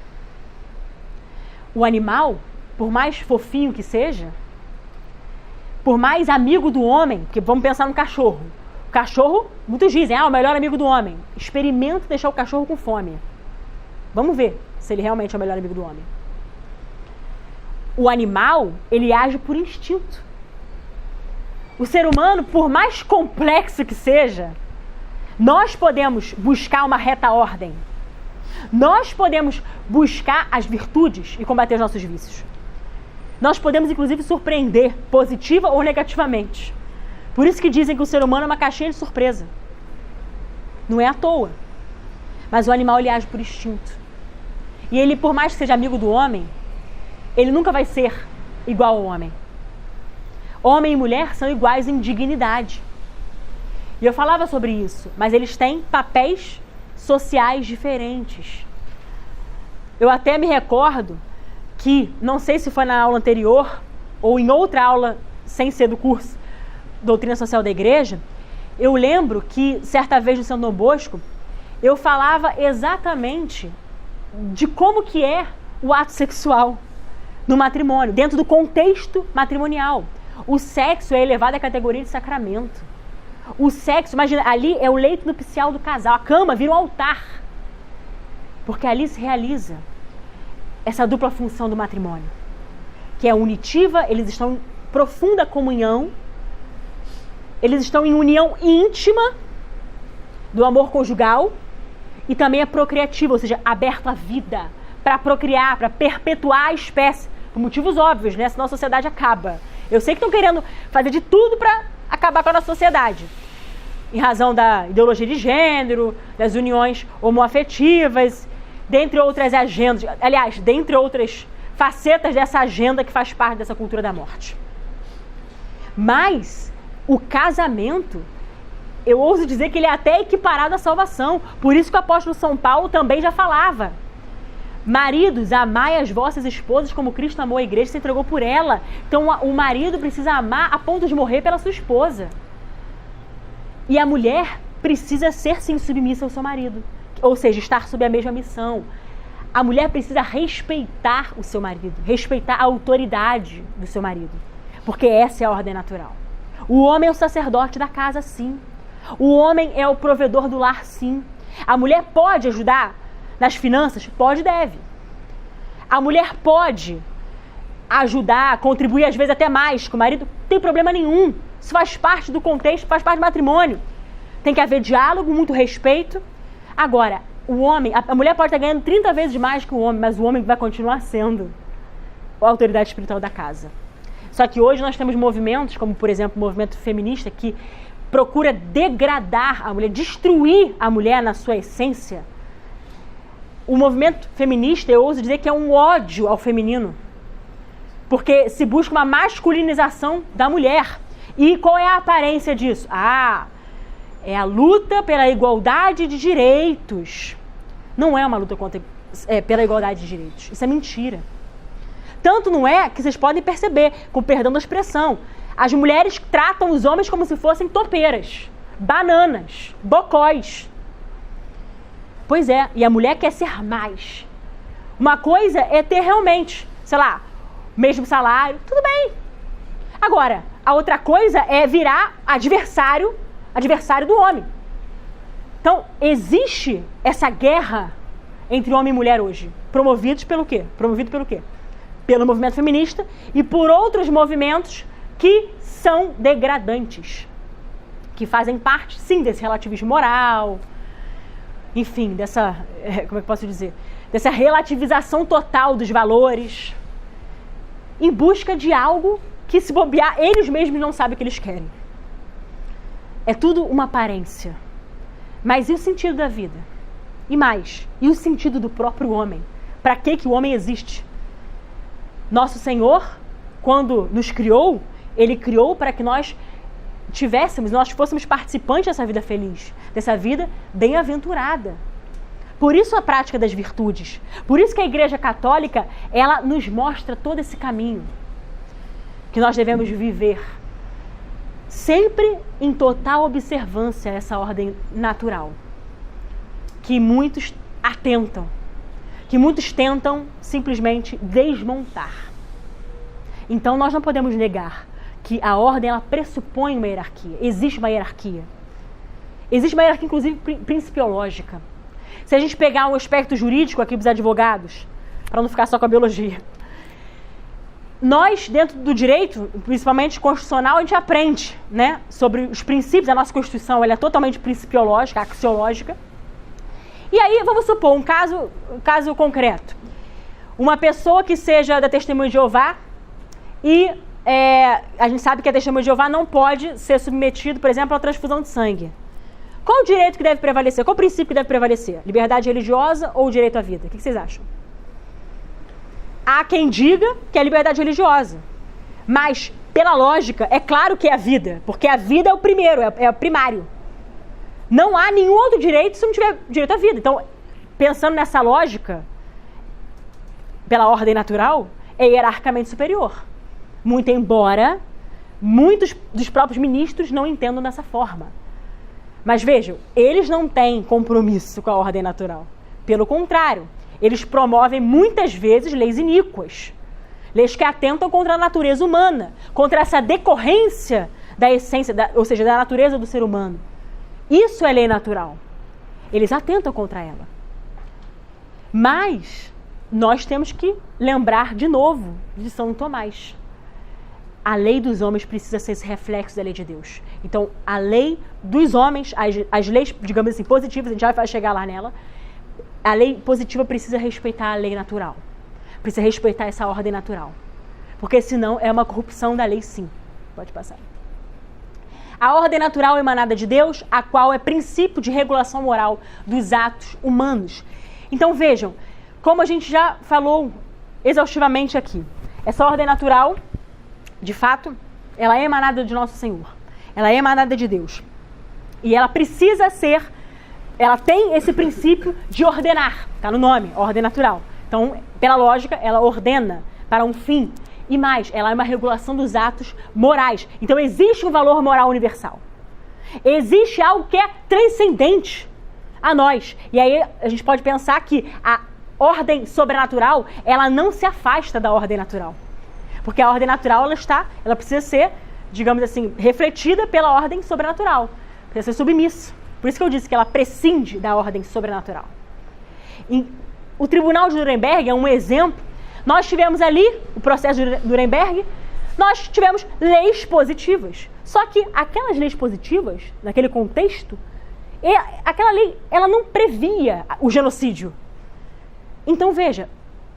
O animal, por mais fofinho que seja, por mais amigo do homem, porque vamos pensar no cachorro. O cachorro, muitos dizem, o melhor amigo do homem. Experimenta deixar o cachorro com fome. Vamos ver se ele realmente é o melhor amigo do homem. O animal, ele age por instinto. O ser humano, por mais complexo que seja, nós podemos buscar uma reta ordem. Nós podemos buscar as virtudes e combater os nossos vícios. Nós podemos, inclusive, surpreender, positiva ou negativamente. Por isso que dizem que o ser humano é uma caixinha de surpresa. Não é à toa. Mas o animal, ele age por instinto. E ele, por mais que seja amigo do homem, ele nunca vai ser igual ao homem. Homem e mulher são iguais em dignidade. E eu falava sobre isso, mas eles têm papéis sociais diferentes. Eu até me recordo que, não sei se foi na aula anterior ou em outra aula sem ser do curso Doutrina Social da Igreja, eu lembro que certa vez no São Dom Bosco eu falava exatamente de como que é o ato sexual no matrimônio, dentro do contexto matrimonial. O sexo é elevado à categoria de sacramento. O sexo, imagina, ali é o leito nupcial do casal, a cama vira um altar, porque ali se realiza essa dupla função do matrimônio, que é unitiva, eles estão em profunda comunhão, eles estão em união íntima do amor conjugal e também é procriativa, ou seja, aberto à vida, para procriar, para perpetuar a espécie, por motivos óbvios, né? Senão a sociedade acaba. Eu sei que estão querendo fazer de tudo para acabar com a nossa sociedade. em razão da ideologia de gênero, das uniões homoafetivas, dentre outras agendas, aliás, dentre outras facetas dessa agenda que faz parte dessa cultura da morte. Mas o casamento, eu ouso dizer que ele é até equiparado à salvação. Por isso que o apóstolo São Paulo também já falava: maridos, amai as vossas esposas como Cristo amou a igreja e se entregou por ela. Então o marido precisa amar a ponto de morrer pela sua esposa. E a mulher precisa ser, sim, submissa ao seu marido. Ou seja, estar sob a mesma missão. A mulher precisa respeitar o seu marido, respeitar a autoridade do seu marido. Porque essa é a ordem natural. O homem é o sacerdote da casa, sim. O homem é o provedor do lar, sim. A mulher pode ajudar nas finanças? Pode e deve. A mulher pode ajudar, contribuir às vezes até mais com o marido? Não tem problema nenhum. Isso faz parte do contexto, faz parte do matrimônio. Tem que haver diálogo, muito respeito. Agora, o homem, a mulher pode estar ganhando 30 vezes mais que o homem, mas o homem vai continuar sendo a autoridade espiritual da casa. Só que hoje nós temos movimentos, como por exemplo o movimento feminista, que procura degradar a mulher, destruir a mulher na sua essência. O movimento feminista, eu ouso dizer que é um ódio ao feminino, porque se busca uma masculinização da mulher. E qual é a aparência disso? É a luta pela igualdade de direitos. Não é uma luta pela igualdade de direitos. Isso é mentira. Tanto não é que vocês podem perceber, com perdão da expressão, as mulheres tratam os homens como se fossem topeiras, bananas, bocóis. Pois é, e a mulher quer ser mais. Uma coisa é ter realmente, sei lá, mesmo salário, tudo bem. Agora, a outra coisa é virar adversário do homem. Então, existe essa guerra entre homem e mulher hoje, promovido pelo quê? Pelo movimento feminista e por outros movimentos que são degradantes, que fazem parte, sim, desse relativismo moral, enfim, dessa, como é que posso dizer, dessa relativização total dos valores, em busca de algo que, se bobear, eles mesmos não sabem o que eles querem. É tudo uma aparência. Mas e o sentido da vida? E mais, e o sentido do próprio homem? Para que o homem existe? Nosso Senhor, quando nos criou, Ele criou para que nós fôssemos participantes dessa vida feliz, dessa vida bem-aventurada. Por isso a prática das virtudes. Por isso que a Igreja Católica, ela nos mostra todo esse caminho que nós devemos viver, sempre em total observância a essa ordem natural, que muitos atentam, que muitos tentam simplesmente desmontar. Então nós não podemos negar que a ordem, ela pressupõe uma hierarquia. Existe uma hierarquia. Existe uma hierarquia, inclusive, principiológica. Se a gente pegar um aspecto jurídico aqui dos advogados, para não ficar só com a biologia, nós, dentro do direito, principalmente constitucional, a gente aprende, né, sobre os princípios. A nossa Constituição, ela é totalmente principiológica, axiológica. E aí, vamos supor, um caso concreto. Uma pessoa que seja da Testemunha de Jeová e a gente sabe que a Testemunha de Jeová não pode ser submetido, por exemplo, à transfusão de sangue. Qual o direito que deve prevalecer? Qual o princípio que deve prevalecer? Liberdade religiosa ou o direito à vida? O que vocês acham? Há quem diga que é liberdade religiosa. Mas, pela lógica, é claro que é a vida. Porque a vida é o primeiro, é o primário. Não há nenhum outro direito se não tiver direito à vida. Então, pensando nessa lógica, pela ordem natural, é hierarquicamente superior. Muito embora muitos dos próprios ministros não entendam dessa forma. Mas vejam, eles não têm compromisso com a ordem natural. Pelo contrário, eles promovem muitas vezes leis iníquas. Leis que atentam contra a natureza humana, contra essa decorrência da essência, ou seja, da natureza do ser humano. Isso é lei natural. Eles atentam contra ela. Mas nós temos que lembrar de novo de São Tomás. A lei dos homens precisa ser esse reflexo da lei de Deus. Então, a lei dos homens, as leis, digamos assim, positivas, a gente já vai chegar lá nela, a lei positiva precisa respeitar a lei natural. Precisa respeitar essa ordem natural. Porque senão é uma corrupção da lei, sim. Pode passar. a ordem natural emanada de Deus, a qual é princípio de regulação moral dos atos humanos. Então vejam, como a gente já falou exaustivamente aqui, essa ordem natural, de fato, ela é emanada de Nosso Senhor. Ela é emanada de Deus. E ela precisa ser, ela tem esse princípio de ordenar, está no nome, ordem natural. Então, pela lógica, ela ordena para um fim. E mais, ela é uma regulação dos atos morais. Então, existe um valor moral universal. Existe algo que é transcendente a nós. E aí, a gente pode pensar que a ordem sobrenatural, ela não se afasta da ordem natural. Porque a ordem natural, ela precisa ser, digamos assim, refletida pela ordem sobrenatural. Precisa ser submissa. Por isso que eu disse que ela prescinde da ordem sobrenatural. O Tribunal de Nuremberg é um exemplo. Nós tivemos ali o processo de Nuremberg, nós tivemos leis positivas. Só que aquelas leis positivas, naquele contexto, aquela lei, ela não previa o genocídio. Então veja,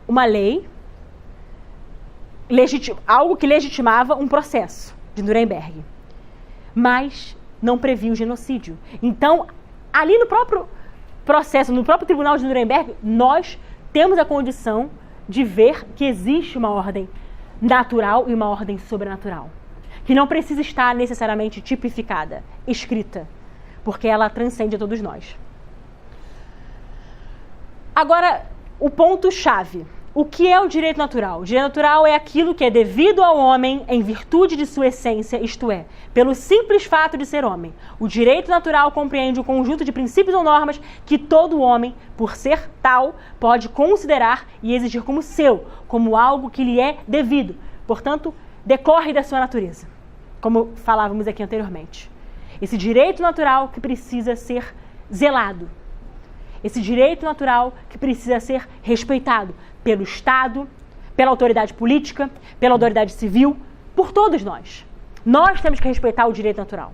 uma lei, algo que legitimava um processo de Nuremberg, mas não previa o genocídio. Então, ali no próprio processo, no próprio Tribunal de Nuremberg, nós temos a condição de ver que existe uma ordem natural e uma ordem sobrenatural, que não precisa estar necessariamente tipificada, escrita, porque ela transcende a todos nós. Agora, o ponto-chave. O que é o direito natural? O direito natural é aquilo que é devido ao homem em virtude de sua essência, isto é, pelo simples fato de ser homem. O direito natural compreende um conjunto de princípios ou normas que todo homem, por ser tal, pode considerar e exigir como seu, como algo que lhe é devido. Portanto, decorre da sua natureza, como falávamos aqui anteriormente. Esse direito natural que precisa ser zelado. Esse direito natural que precisa ser respeitado pelo Estado, pela autoridade política, pela autoridade civil, por todos nós. Nós temos que respeitar o direito natural.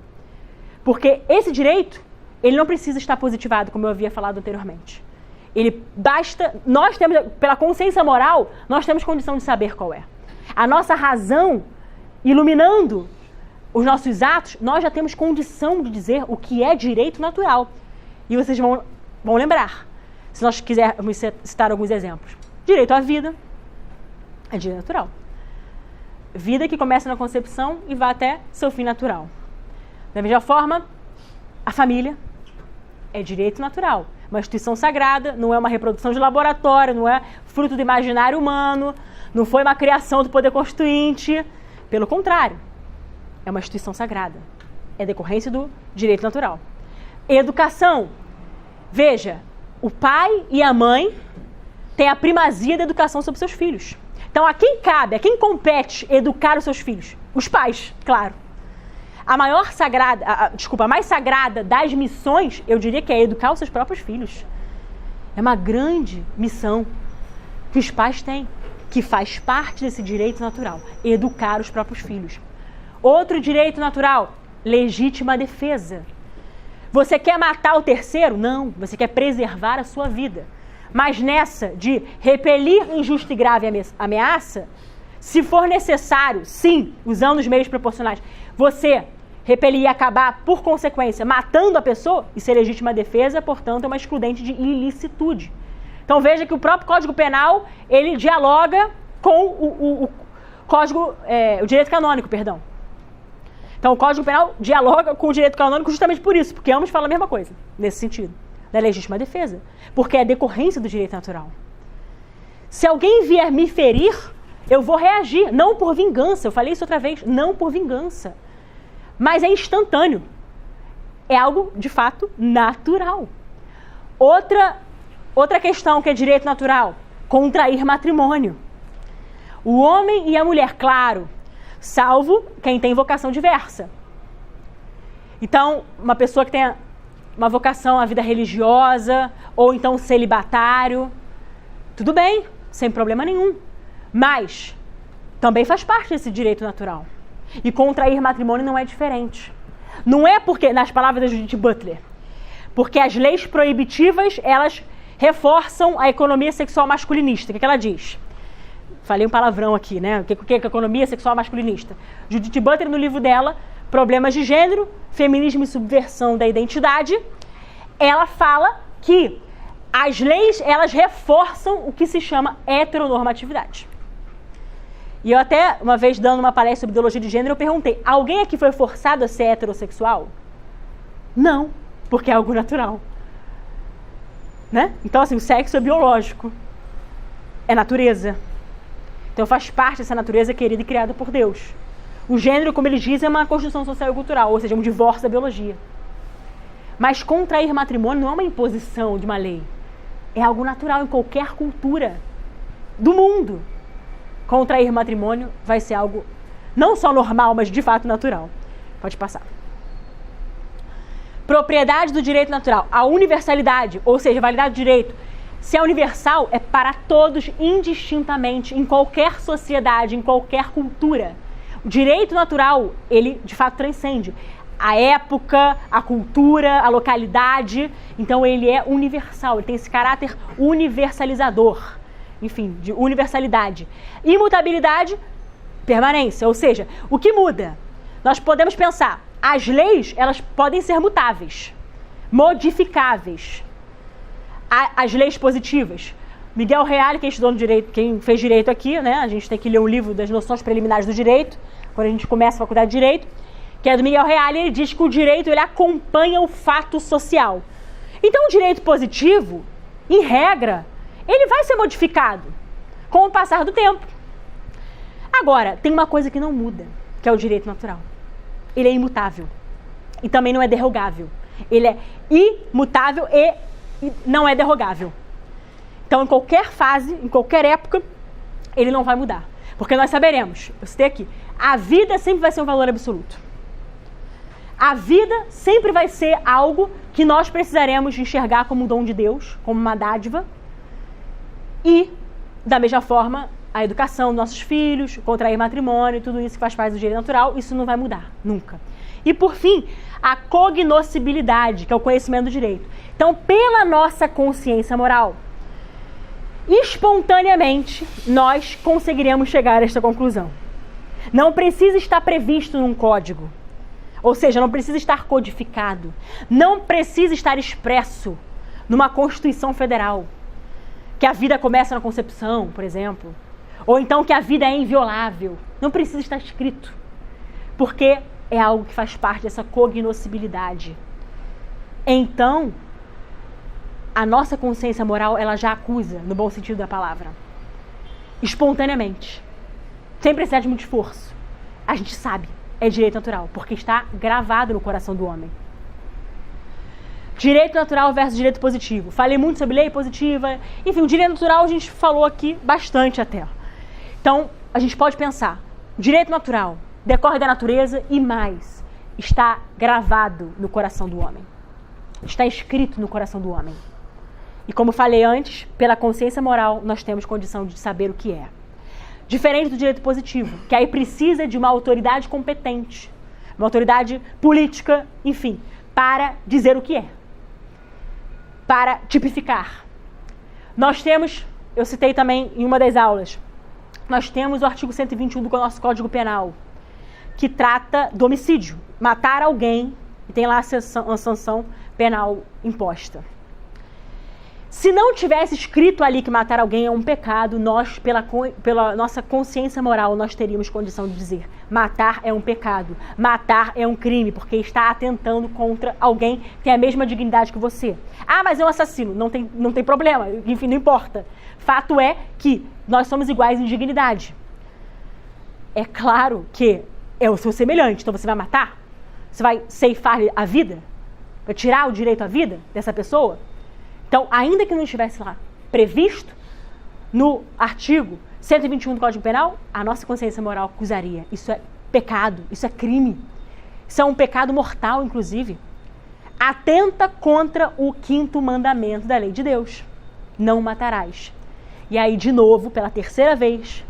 Porque esse direito, ele não precisa estar positivado, como eu havia falado anteriormente. Ele basta, nós temos, pela consciência moral, nós temos condição de saber qual é. A nossa razão, iluminando os nossos atos, nós já temos condição de dizer o que é direito natural. E vocês vão lembrar, se nós quisermos citar alguns exemplos. Direito à vida é direito natural. Vida que começa na concepção e vai até seu fim natural. Da mesma forma, a família é direito natural. Uma instituição sagrada, não é uma reprodução de laboratório, não é fruto do imaginário humano, não foi uma criação do poder constituinte. Pelo contrário, é uma instituição sagrada. É decorrência do direito natural. Educação. Veja, o pai e a mãe têm a primazia da educação sobre seus filhos. Então, a quem cabe, a quem compete educar os seus filhos? Os pais, claro. A mais sagrada das missões, eu diria que é educar os seus próprios filhos. É uma grande missão que os pais têm, que faz parte desse direito natural, educar os próprios filhos. Outro direito natural, legítima defesa. Você quer matar o terceiro? Não, você quer preservar a sua vida. Mas nessa de repelir injusta e grave ameaça, se for necessário, sim, usando os meios proporcionais, você repelir e acabar, por consequência, matando a pessoa, isso é legítima defesa, portanto, é uma excludente de ilicitude. Então veja que o próprio Código Penal, ele dialoga com o direito canônico, perdão. Então o Código Penal dialoga com o direito canônico justamente por isso, porque ambos falam a mesma coisa, nesse sentido, da legítima defesa, porque é decorrência do direito natural. Se alguém vier me ferir, eu vou reagir, não por vingança, eu falei isso outra vez, não por vingança, mas é instantâneo, é algo de fato natural. Outra questão que é direito natural, contrair matrimônio. O homem e a mulher, claro, salvo quem tem vocação diversa. Então, uma pessoa que tenha uma vocação à vida religiosa, ou então celibatário, tudo bem, sem problema nenhum. Mas também faz parte desse direito natural. E contrair matrimônio não é diferente. Não é porque, nas palavras da Judith Butler, porque as leis proibitivas, elas reforçam a economia sexual masculinista. O que ela diz? Falei um palavrão aqui, né? O que é a economia sexual masculinista? Judith Butler, no livro dela, Problemas de Gênero, Feminismo e Subversão da Identidade, ela fala que as leis, elas reforçam o que se chama heteronormatividade. E eu até, uma vez dando uma palestra sobre ideologia de gênero, eu perguntei, alguém aqui foi forçado a ser heterossexual? Não, porque é algo natural. Né? Então, assim, o sexo é biológico. É natureza. Então faz parte dessa natureza querida e criada por Deus. O gênero, como eles dizem, é uma construção social e cultural, ou seja, um divórcio da biologia. Mas contrair matrimônio não é uma imposição de uma lei. É algo natural em qualquer cultura do mundo. Contrair matrimônio vai ser algo não só normal, mas de fato natural. Pode passar. Propriedade do direito natural. A universalidade, ou seja, a validade do direito. Se é universal, é para todos indistintamente, em qualquer sociedade, em qualquer cultura. O direito natural, ele de fato transcende a época, a cultura, a localidade. Então ele é universal, ele tem esse caráter universalizador. Enfim, de universalidade. Imutabilidade, permanência. Ou seja, o que muda? Nós podemos pensar, as leis, elas podem ser mutáveis, modificáveis. As leis positivas. Miguel Reale, quem estudou no direito, quem fez direito aqui, né? A gente tem que ler um livro das noções preliminares do direito, quando a gente começa a faculdade de direito, que é do Miguel Reale. Ele diz que o direito, ele acompanha o fato social. Então o direito positivo, em regra, ele vai ser modificado com o passar do tempo. Agora, tem uma coisa que não muda, que é o direito natural. Ele é imutável e também não é derrogável. Ele é imutável e não é derrogável. Então, em qualquer fase, em qualquer época, ele não vai mudar. Porque nós saberemos, eu citei aqui, a vida sempre vai ser um valor absoluto. A vida sempre vai ser algo que nós precisaremos enxergar como um dom de Deus, como uma dádiva. E, da mesma forma, a educação dos nossos filhos, contrair matrimônio, tudo isso que faz parte do direito natural, isso não vai mudar, nunca. E, por fim, a cognoscibilidade, que é o conhecimento do direito. Então, pela nossa consciência moral, espontaneamente, nós conseguiremos chegar a esta conclusão. Não precisa estar previsto num código. Ou seja, não precisa estar codificado. Não precisa estar expresso numa Constituição Federal. Que a vida começa na concepção, por exemplo. Ou então que a vida é inviolável. Não precisa estar escrito. Porque é algo que faz parte dessa cognoscibilidade. Então, a nossa consciência moral, ela já acusa, no bom sentido da palavra. Espontaneamente. Sem precisar de muito esforço. A gente sabe, é direito natural, porque está gravado no coração do homem. Direito natural versus direito positivo. Falei muito sobre lei positiva. Enfim, o direito natural a gente falou aqui bastante até. Então, a gente pode pensar, direito natural decorre da natureza e mais, está gravado no coração do homem. Está escrito no coração do homem. E como falei antes, pela consciência moral, nós temos condição de saber o que é. Diferente do direito positivo, que aí precisa de uma autoridade competente, uma autoridade política, enfim, para dizer o que é. Para tipificar. Nós temos, eu citei também em uma das aulas, nós temos o artigo 121 do nosso Código Penal, que trata do homicídio, matar alguém, e tem lá a sanção penal imposta. Se não tivesse escrito ali que matar alguém é um pecado, nós, pela nossa consciência moral, nós teríamos condição de dizer, matar é um pecado, matar é um crime, porque está atentando contra alguém que tem a mesma dignidade que você. Ah, mas é um assassino, não tem problema, enfim, não importa. Fato é que nós somos iguais em dignidade. É claro que é o seu semelhante, então você vai matar? Você vai ceifar a vida? Vai tirar o direito à vida dessa pessoa? Então, ainda que não estivesse lá previsto no artigo 121 do Código Penal, a nossa consciência moral acusaria. Isso é pecado, isso é crime. Isso é um pecado mortal, inclusive. Atenta contra o 5º mandamento da lei de Deus. Não matarás. E aí, de novo, pela terceira vez,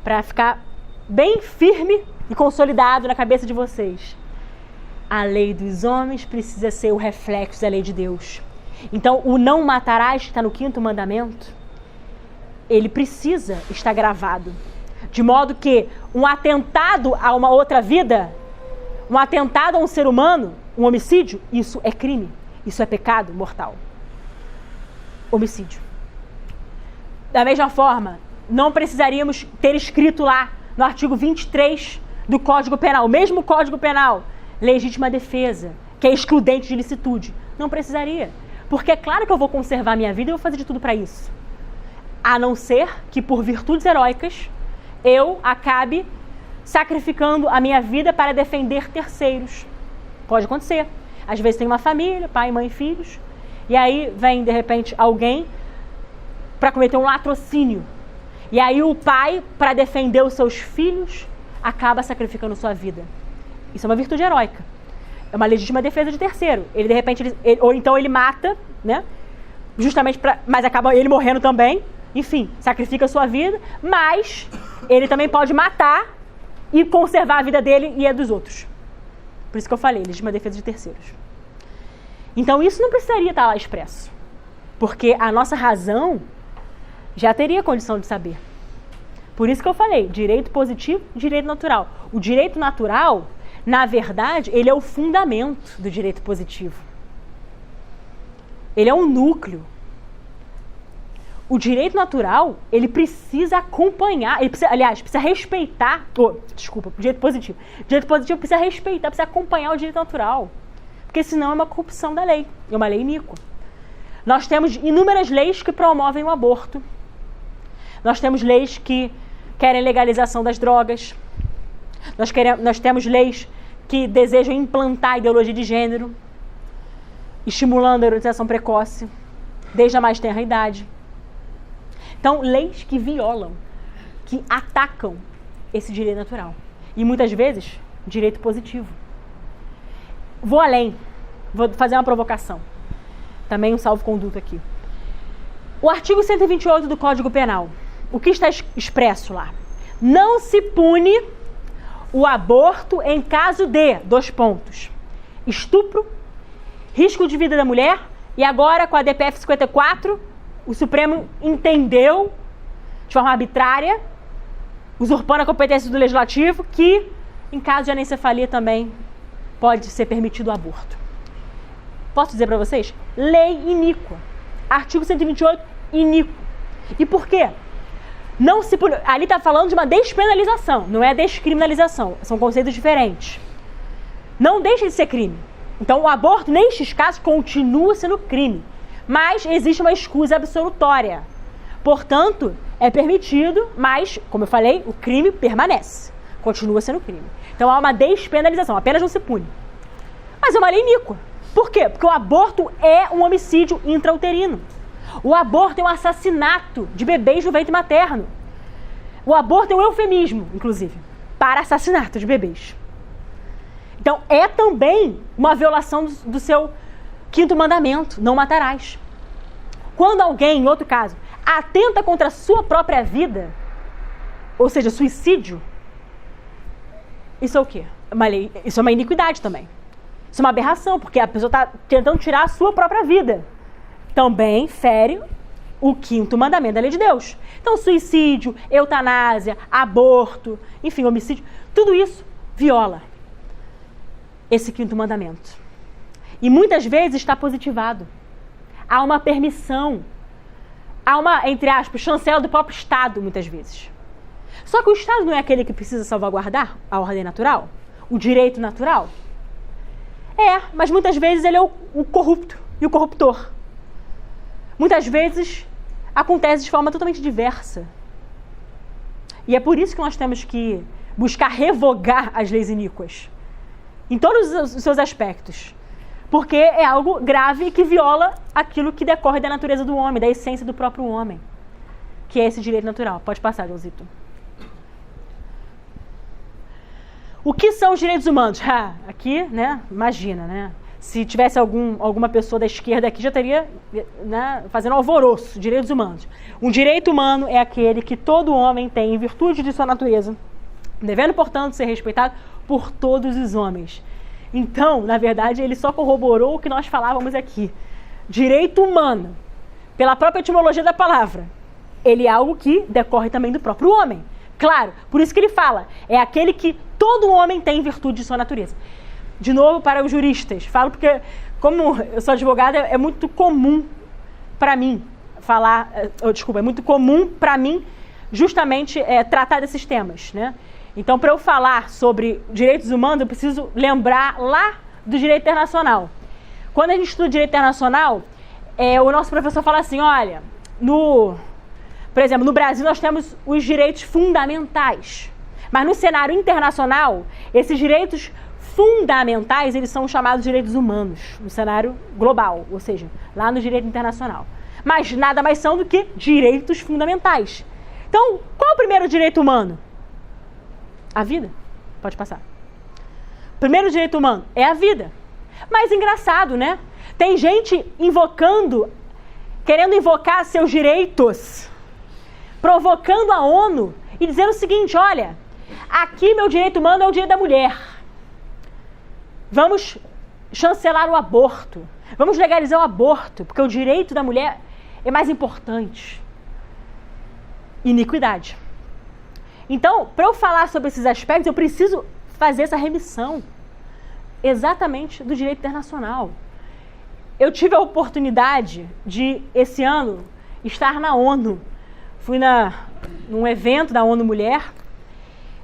para ficar bem firme e consolidado na cabeça de vocês, a lei dos homens precisa ser o reflexo da lei de Deus. Então, o não matarás, que está no 5º mandamento, ele precisa estar gravado. De modo que um atentado a uma outra vida, um atentado a um ser humano, um homicídio, isso é crime. Isso é pecado mortal. Homicídio. Da mesma forma, não precisaríamos ter escrito lá no artigo 23 do Código Penal, o mesmo Código Penal, legítima defesa, que é excludente de ilicitude. Não precisaria. Porque é claro que eu vou conservar a minha vida e vou fazer de tudo para isso. A não ser que, por virtudes heróicas, eu acabe sacrificando a minha vida para defender terceiros. Pode acontecer. Às vezes tem uma família, pai, mãe, filhos, e aí vem, de repente, alguém para cometer um latrocínio. E aí o pai, para defender os seus filhos, acaba sacrificando sua vida. Isso é uma virtude heróica. É uma legítima defesa de terceiro. Ele, de repente, ou então ele mata, né? Justamente mas acaba ele morrendo também. Enfim, sacrifica a sua vida, mas ele também pode matar e conservar a vida dele e a dos outros. Por isso que eu falei, legítima defesa de terceiros. Então isso não precisaria estar lá expresso. Porque a nossa razão já teria condição de saber. Por isso que eu falei, direito positivo, direito natural. O direito natural, na verdade, ele é o fundamento do direito positivo. Ele é um núcleo. O direito natural, ele precisa acompanhar, ele precisa respeitar, o direito positivo. O direito positivo precisa respeitar, precisa acompanhar o direito natural. Porque senão é uma corrupção da lei, é uma lei iníqua. Nós temos inúmeras leis que promovem o aborto. Nós temos leis que querem legalização das drogas. Nós temos leis que desejam implantar a ideologia de gênero, estimulando a erotização precoce, desde a mais tenra idade. Então, leis que violam, que atacam esse direito natural. E muitas vezes, direito positivo. Vou além, vou fazer uma provocação. Também um salvo-conduto aqui. O artigo 128 do Código Penal, o que está expresso lá? Não se pune o aborto em caso de, estupro, risco de vida da mulher, e agora com a DPF 54, o Supremo entendeu, de forma arbitrária, usurpando a competência do Legislativo, que em caso de anencefalia também pode ser permitido o aborto. Posso dizer para vocês? Lei iníqua. Artigo 128, iníquo. E por quê? Não se pune... Ali está falando de uma despenalização, não é descriminalização. São conceitos diferentes. Não deixa de ser crime. Então, o aborto, nestes casos, continua sendo crime. Mas existe uma escusa absolutória. Portanto, é permitido, mas, como eu falei, o crime permanece. Continua sendo crime. Então, há uma despenalização, apenas não se pune. Mas é uma lei iníqua. Por quê? Porque o aborto é um homicídio intrauterino. O aborto é um assassinato de bebês no ventre materno. O aborto é um eufemismo, inclusive, para assassinato de bebês. Então, é também uma violação do seu quinto mandamento, não matarás. Quando alguém, em outro caso, atenta contra a sua própria vida, ou seja, suicídio, isso é o quê? Isso é uma iniquidade também. Isso é uma aberração, porque a pessoa está tentando tirar a sua própria vida. Também fere o quinto mandamento da lei de Deus. Então, suicídio, eutanásia, aborto, enfim, homicídio, tudo isso viola esse quinto mandamento. E muitas vezes está positivado. Há uma permissão, há uma, entre aspas, chancela do próprio Estado, muitas vezes. Só que o Estado não é aquele que precisa salvaguardar a ordem natural, o direito natural? É, mas muitas vezes ele é o corrupto e o corruptor. Muitas vezes acontece de forma totalmente diversa. E é por isso que nós temos que buscar revogar as leis iníquas, em todos os seus aspectos. Porque é algo grave que viola aquilo que decorre da natureza do homem, da essência do próprio homem, que é esse direito natural. Pode passar, Joãozito. O que são os direitos humanos? Aqui, né? Imagina, né? Se tivesse alguma pessoa da esquerda aqui, já teria, né, fazendo alvoroço. Direitos humanos. Um direito humano é aquele que todo homem tem em virtude de sua natureza, devendo, portanto, ser respeitado por todos os homens. Então, na verdade, ele só corroborou o que nós falávamos aqui. Direito humano, pela própria etimologia da palavra, ele é algo que decorre também do próprio homem. Claro, por isso que ele fala, é aquele que todo homem tem em virtude de sua natureza. De novo, para os juristas, falo porque, como eu sou advogada, é muito comum para mim é muito comum para mim justamente tratar desses temas, né? Então, para eu falar sobre direitos humanos, eu preciso lembrar lá do direito internacional. Quando a gente estuda direito internacional, o nosso professor fala assim, olha, por exemplo, no Brasil nós temos os direitos fundamentais, mas no cenário internacional, esses direitos fundamentais, eles são chamados de direitos humanos, no cenário global, ou seja, lá no direito internacional. Mas nada mais são do que direitos fundamentais. Então, qual é o primeiro direito humano? A vida. Pode passar. O primeiro direito humano é a vida. Mas engraçado, né? Tem gente querendo invocar seus direitos, provocando a ONU e dizendo o seguinte, olha, aqui meu direito humano é o direito da mulher. Vamos chancelar o aborto. Vamos legalizar o aborto, porque o direito da mulher é mais importante. Iniquidade. Então, para eu falar sobre esses aspectos, eu preciso fazer essa remissão exatamente do direito internacional. Eu tive a oportunidade de, esse ano, estar na ONU. Fui num evento da ONU Mulher,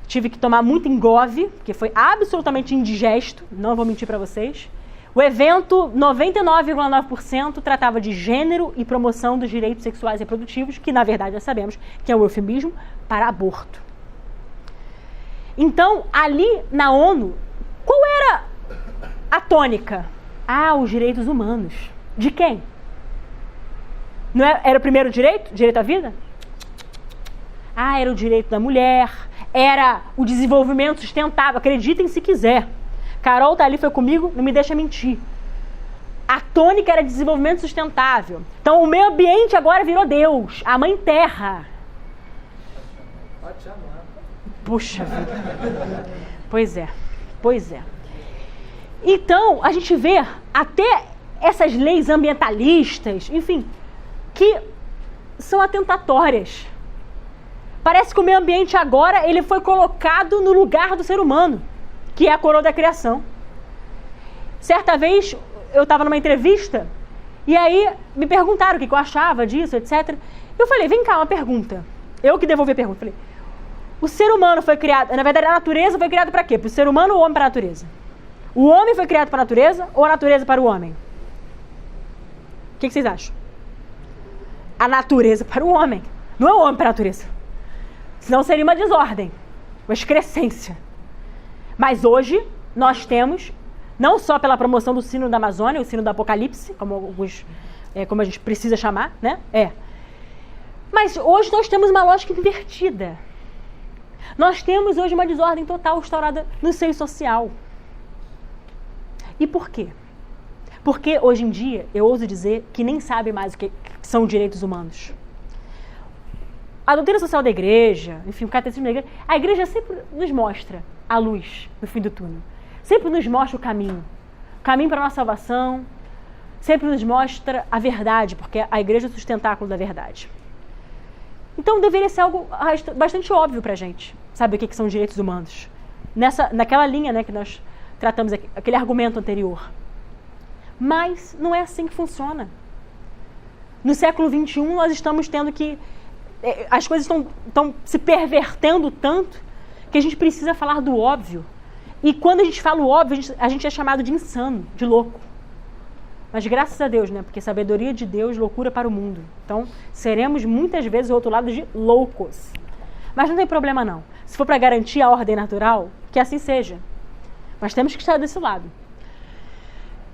tive que tomar muito engove, porque foi absolutamente indigesto, não vou mentir para vocês. O evento, 99,9% tratava de gênero e promoção dos direitos sexuais e reprodutivos, que na verdade já sabemos que é um eufemismo para aborto. Então, ali na ONU, qual era a tônica? Os direitos humanos. De quem? Não era o primeiro direito? Direito à vida? Era o direito da mulher, era o desenvolvimento sustentável. Acreditem se quiser. Carol tá ali, foi comigo, não me deixa mentir. A tônica era desenvolvimento sustentável. Então o meio ambiente agora virou Deus, a mãe terra. Pode chamar. Puxa vida. Pois é. Então, a gente vê até essas leis ambientalistas, enfim, que são atentatórias. Parece que o meio ambiente agora ele foi colocado no lugar do ser humano, que é a coroa da criação. Certa vez, eu estava numa entrevista, e aí me perguntaram o que eu achava disso, etc. Eu falei, vem cá, uma pergunta. Eu que devolvi a pergunta. Falei, o ser humano foi criado, na verdade a natureza foi criada para quê? Para o ser humano ou o homem para a natureza? O homem foi criado para a natureza ou a natureza para o homem? O que vocês acham? A natureza para o homem, não é o homem para a natureza. Senão seria uma desordem, uma excrescência. Mas hoje nós temos, não só pela promoção do sino da Amazônia, o sino do Apocalipse, como a gente precisa chamar, né? Mas hoje nós temos uma lógica invertida. Nós temos hoje uma desordem total instaurada no seio social. E por quê? Porque hoje em dia, eu ouso dizer que nem sabe mais o que são direitos humanos. A doutrina social da igreja, enfim, o catecismo da igreja, a igreja sempre nos mostra a luz no fim do túnel. Sempre nos mostra o caminho para a nossa salvação, sempre nos mostra a verdade, porque a igreja é o sustentáculo da verdade. Então deveria ser algo bastante óbvio para a gente, saber o que são direitos humanos. Naquela linha, né, que nós tratamos aqui, aquele argumento anterior. Mas não é assim que funciona. No século XXI nós estamos tendo que... As coisas estão se pervertendo tanto que a gente precisa falar do óbvio. E quando a gente fala o óbvio, a gente é chamado de insano, de louco. Mas graças a Deus, né? Porque sabedoria de Deus, loucura para o mundo. Então, seremos muitas vezes o outro lado de loucos. Mas não tem problema não. Se for para garantir a ordem natural, que assim seja. Mas temos que estar desse lado.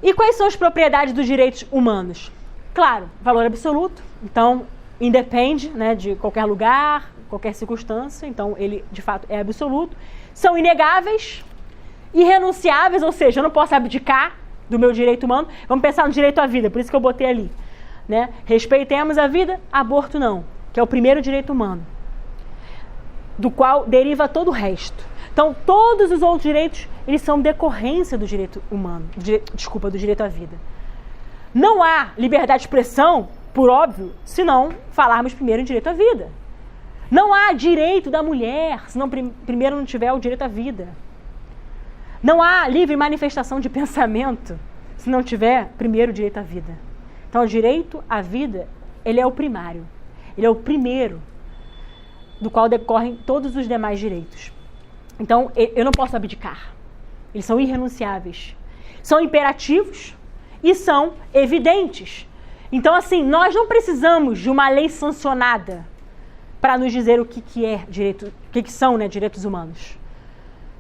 E quais são as propriedades dos direitos humanos? Claro, valor absoluto. Então, independe, né, de qualquer lugar, qualquer circunstância. Então, ele, de fato, é absoluto. São inegáveis, irrenunciáveis, ou seja, eu não posso abdicar do meu direito humano. Vamos pensar no direito à vida, por isso que eu botei ali. Né? Respeitemos a vida, aborto não, que é o primeiro direito humano, do qual deriva todo o resto. Então, todos os outros direitos, eles são decorrência do direito humano, do direito à vida. Não há liberdade de expressão, por óbvio, se não falarmos primeiro em direito à vida. Não há direito da mulher se não primeiro não tiver o direito à vida. Não há livre manifestação de pensamento se não tiver primeiro o direito à vida. Então, o direito à vida, ele é o primário. Ele é o primeiro do qual decorrem todos os demais direitos. Então, eu não posso abdicar. Eles são irrenunciáveis. São imperativos e são evidentes. Então, assim, nós não precisamos de uma lei sancionada para nos dizer o que é direito, o que são, né, direitos humanos.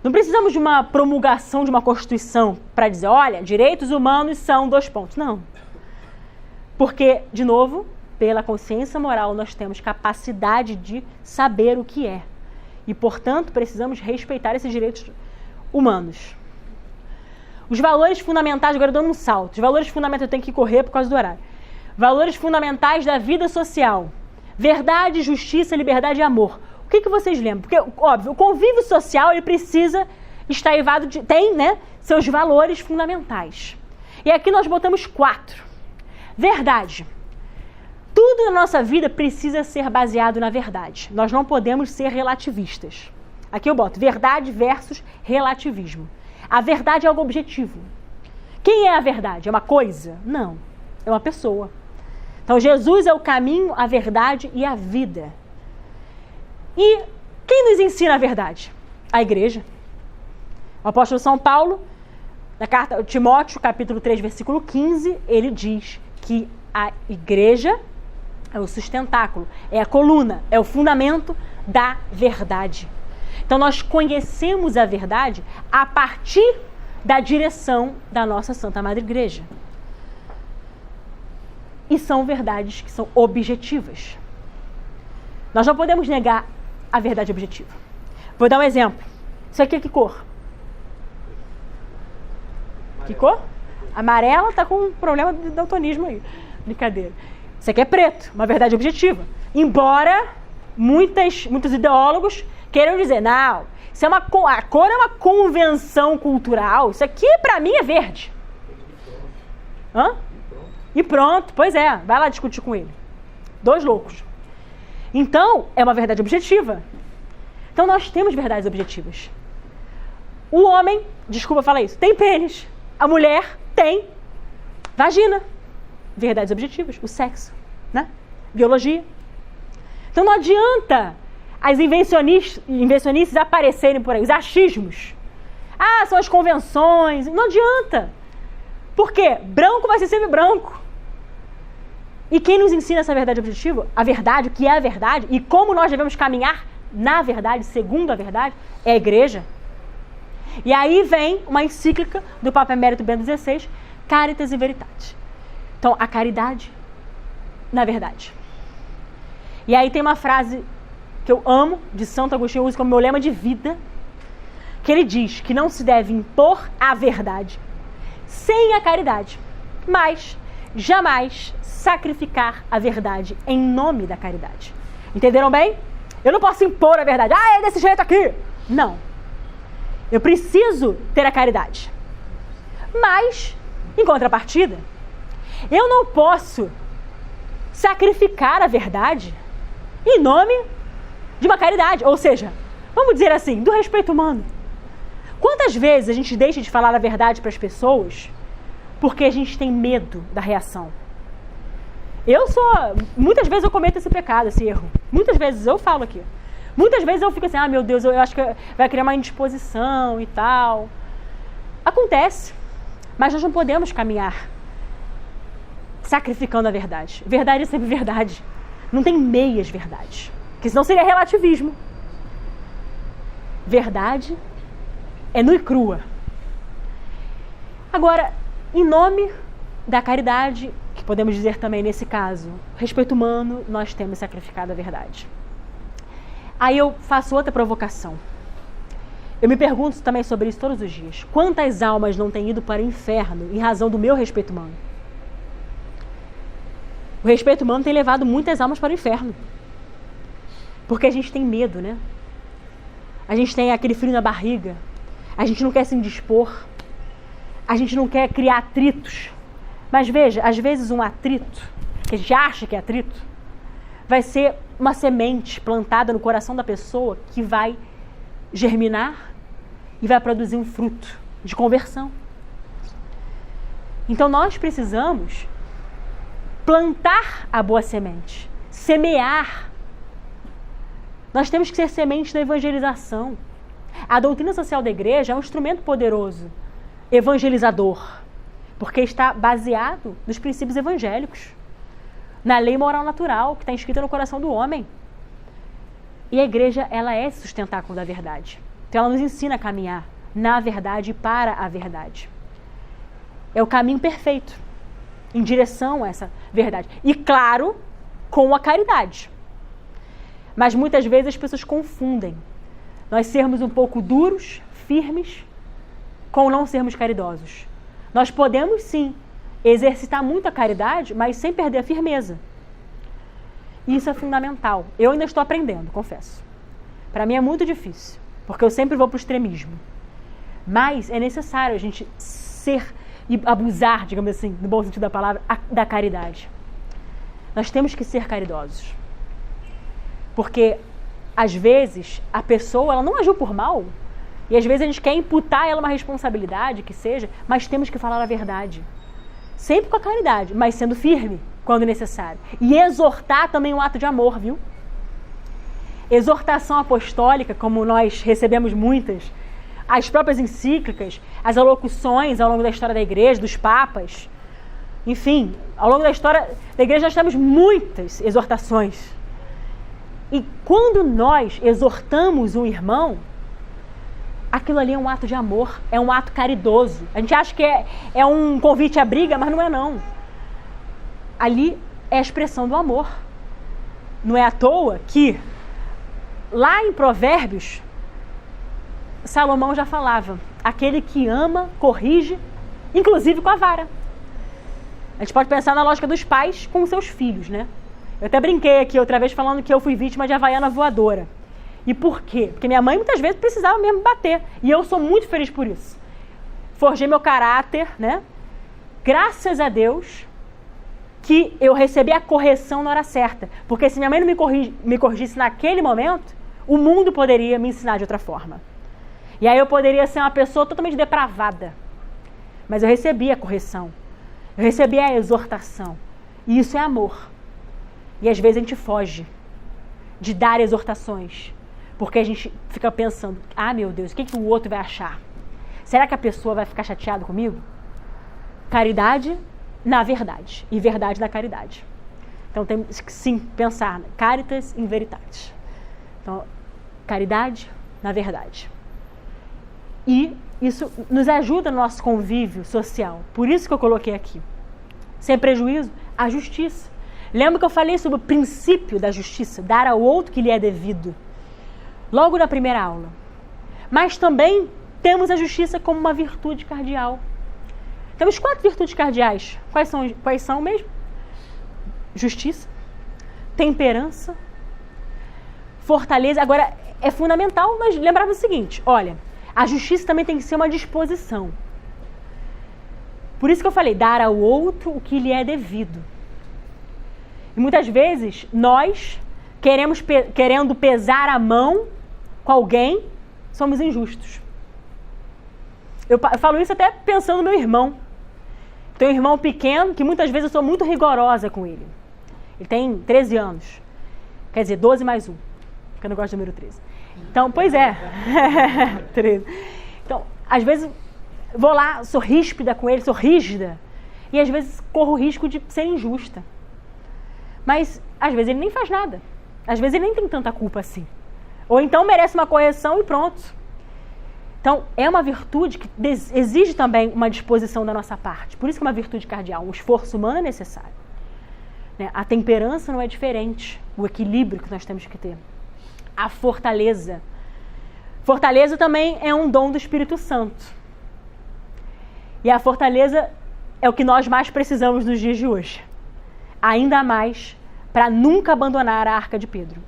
Não precisamos de uma promulgação de uma Constituição para dizer, olha, direitos humanos são ... Não. Porque, de novo, pela consciência moral, nós temos capacidade de saber o que é. E, portanto, precisamos respeitar esses direitos humanos. Os valores fundamentais, agora dando um salto, os valores fundamentais, eu tenho que correr por causa do horário. Valores fundamentais da vida social. Verdade, justiça, liberdade e amor. O que vocês lembram? Porque, óbvio, o convívio social, ele precisa estar eivado de... Tem, né, seus valores fundamentais. E aqui nós botamos 4. Verdade. Tudo na nossa vida precisa ser baseado na verdade. Nós não podemos ser relativistas. Aqui eu boto verdade versus relativismo. A verdade é algo objetivo. Quem é a verdade? É uma coisa? Não. É uma pessoa. Então, Jesus é o caminho, a verdade e a vida. E quem nos ensina a verdade? A igreja. O apóstolo São Paulo, na carta a Timóteo, capítulo 3, versículo 15, ele diz que a igreja é o sustentáculo, é a coluna, é o fundamento da verdade. Então, nós conhecemos a verdade a partir da direção da nossa Santa Madre Igreja. E são verdades que são objetivas. Nós não podemos negar a verdade objetiva. Vou dar um exemplo. Isso aqui é que cor? Que cor? Amarela está com um problema de daltonismo aí. Brincadeira. Isso aqui é preto, uma verdade objetiva. Embora muitos ideólogos queiram dizer, não, isso é a cor é uma convenção cultural, isso aqui para mim é verde. Hã? E pronto, pois é, vai lá discutir com ele. 2 loucos. Então, é uma verdade objetiva. Então, nós temos verdades objetivas. O homem, desculpa falar isso, tem pênis. A mulher tem vagina. Verdades objetivas. O sexo, né? Biologia. Então, não adianta as invencionices aparecerem por aí, os achismos. Ah, são as convenções. Não adianta. Por quê? Branco vai ser sempre branco. E quem nos ensina essa verdade objetiva, a verdade, o que é a verdade, e como nós devemos caminhar na verdade, segundo a verdade, é a igreja. E aí vem uma encíclica do Papa Emérito Bento XVI, Caritas in Veritate. Então, a caridade na verdade. E aí tem uma frase que eu amo, de Santo Agostinho, eu uso como meu lema de vida, que ele diz que não se deve impor a verdade sem a caridade, mas jamais sacrificar a verdade em nome da caridade. Entenderam bem? Eu não posso impor a verdade. Ah, é desse jeito aqui. Não. Eu preciso ter a caridade. Mas, em contrapartida, eu não posso sacrificar a verdade em nome de uma caridade. Ou seja, vamos dizer assim, do respeito humano. Quantas vezes a gente deixa de falar a verdade para as pessoas porque a gente tem medo da reação? Muitas vezes eu cometo esse pecado, esse erro. Muitas vezes eu falo aqui. Muitas vezes eu fico assim, meu Deus, eu acho que vai criar uma indisposição e tal. Acontece. Mas nós não podemos caminhar sacrificando a verdade. Verdade é sempre verdade. Não tem meias verdades. Porque senão seria relativismo. Verdade é nua e crua. Agora, em nome da caridade, que podemos dizer também nesse caso, respeito humano, nós temos sacrificado a verdade. Aí eu faço outra provocação. Eu me pergunto também sobre isso todos os dias. Quantas almas não têm ido para o inferno em razão do meu respeito humano? O respeito humano tem levado muitas almas para o inferno. Porque a gente tem medo, né? A gente tem aquele frio na barriga. A gente não quer se indispor. A gente não quer criar atritos. Mas veja, às vezes um atrito, que a gente acha que é atrito, vai ser uma semente plantada no coração da pessoa que vai germinar e vai produzir um fruto de conversão. Então nós precisamos plantar a boa semente, semear. Nós temos que ser semente da evangelização. A doutrina social da igreja é um instrumento poderoso, evangelizador, porque está baseado nos princípios evangélicos, na lei moral natural que está inscrita no coração do homem. E a igreja, ela é esse sustentáculo da verdade. Então ela nos ensina a caminhar na verdade e para a verdade. É o caminho perfeito em direção a essa verdade. E claro, com a caridade. Mas muitas vezes as pessoas confundem nós sermos um pouco duros, firmes, com não sermos caridosos. Nós podemos sim exercitar muito a caridade, mas sem perder a firmeza. Isso é fundamental. Eu ainda estou aprendendo, confesso. Para mim é muito difícil, porque eu sempre vou para o extremismo. Mas é necessário a gente ser e abusar, digamos assim, no bom sentido da palavra, da caridade. Nós temos que ser caridosos. Porque, às vezes, a pessoa ela não agiu por mal, e às vezes a gente quer imputar a ela uma responsabilidade, que seja, mas temos que falar a verdade. Sempre com a caridade, mas sendo firme quando necessário. E exortar também é um ato de amor, viu? Exortação apostólica, como nós recebemos muitas, as próprias encíclicas, as alocuções ao longo da história da igreja, dos papas, enfim, ao longo da história da igreja nós temos muitas exortações. E quando nós exortamos um irmão, aquilo ali é um ato de amor, é um ato caridoso. A gente acha que é um convite à briga, mas não é não. Ali é a expressão do amor. Não é à toa que, lá em Provérbios, Salomão já falava, aquele que ama, corrige, inclusive com a vara. A gente pode pensar na lógica dos pais com seus filhos, né? Eu até brinquei aqui outra vez falando que eu fui vítima de havaiana voadora. E por quê? Porque minha mãe muitas vezes precisava mesmo bater. E eu sou muito feliz por isso. Forjei meu caráter, né? Graças a Deus que eu recebi a correção na hora certa. Porque se minha mãe não me corrigisse naquele momento, o mundo poderia me ensinar de outra forma. E aí eu poderia ser uma pessoa totalmente depravada. Mas eu recebi a correção. Eu recebi a exortação. E isso é amor. E às vezes a gente foge de dar exortações. Porque a gente fica pensando, ah, meu Deus, o que o outro vai achar? Será que a pessoa vai ficar chateada comigo? Caridade na verdade. E verdade na caridade. Então temos que sim pensar, caritas in veritate. Então, caridade na verdade. E isso nos ajuda no nosso convívio social. Por isso que eu coloquei aqui. Sem prejuízo, a justiça. Lembra que eu falei sobre o princípio da justiça? Dar ao outro que lhe é devido. Logo na primeira aula. Mas também temos a justiça como uma virtude cardeal. Temos 4 virtudes cardeais. Quais são mesmo? Justiça, temperança, fortaleza. Agora, é fundamental nós lembrarmos o seguinte, olha, a justiça também tem que ser uma disposição. Por isso que eu falei, dar ao outro o que lhe é devido. E muitas vezes, nós, querendo pesar a mão com alguém, somos injustos. Eu falo isso até pensando no meu irmão. Tenho um irmão pequeno, que muitas vezes eu sou muito rigorosa com ele. Ele tem 13 anos. Quer dizer, 12 mais 1. Porque eu não gosto do número 13. Então, pois é. 13. Então, às vezes, vou lá, sou ríspida com ele, sou rígida. E às vezes corro o risco de ser injusta. Mas, às vezes, ele nem faz nada. Às vezes, ele nem tem tanta culpa assim. Ou então merece uma correção e pronto. Então, é uma virtude que exige também uma disposição da nossa parte. Por isso que é uma virtude cardeal. Um esforço humano é necessário. Né? A temperança não é diferente. O equilíbrio que nós temos que ter. A fortaleza. Fortaleza também é um dom do Espírito Santo. E a fortaleza é o que nós mais precisamos nos dias de hoje. Ainda mais para nunca abandonar a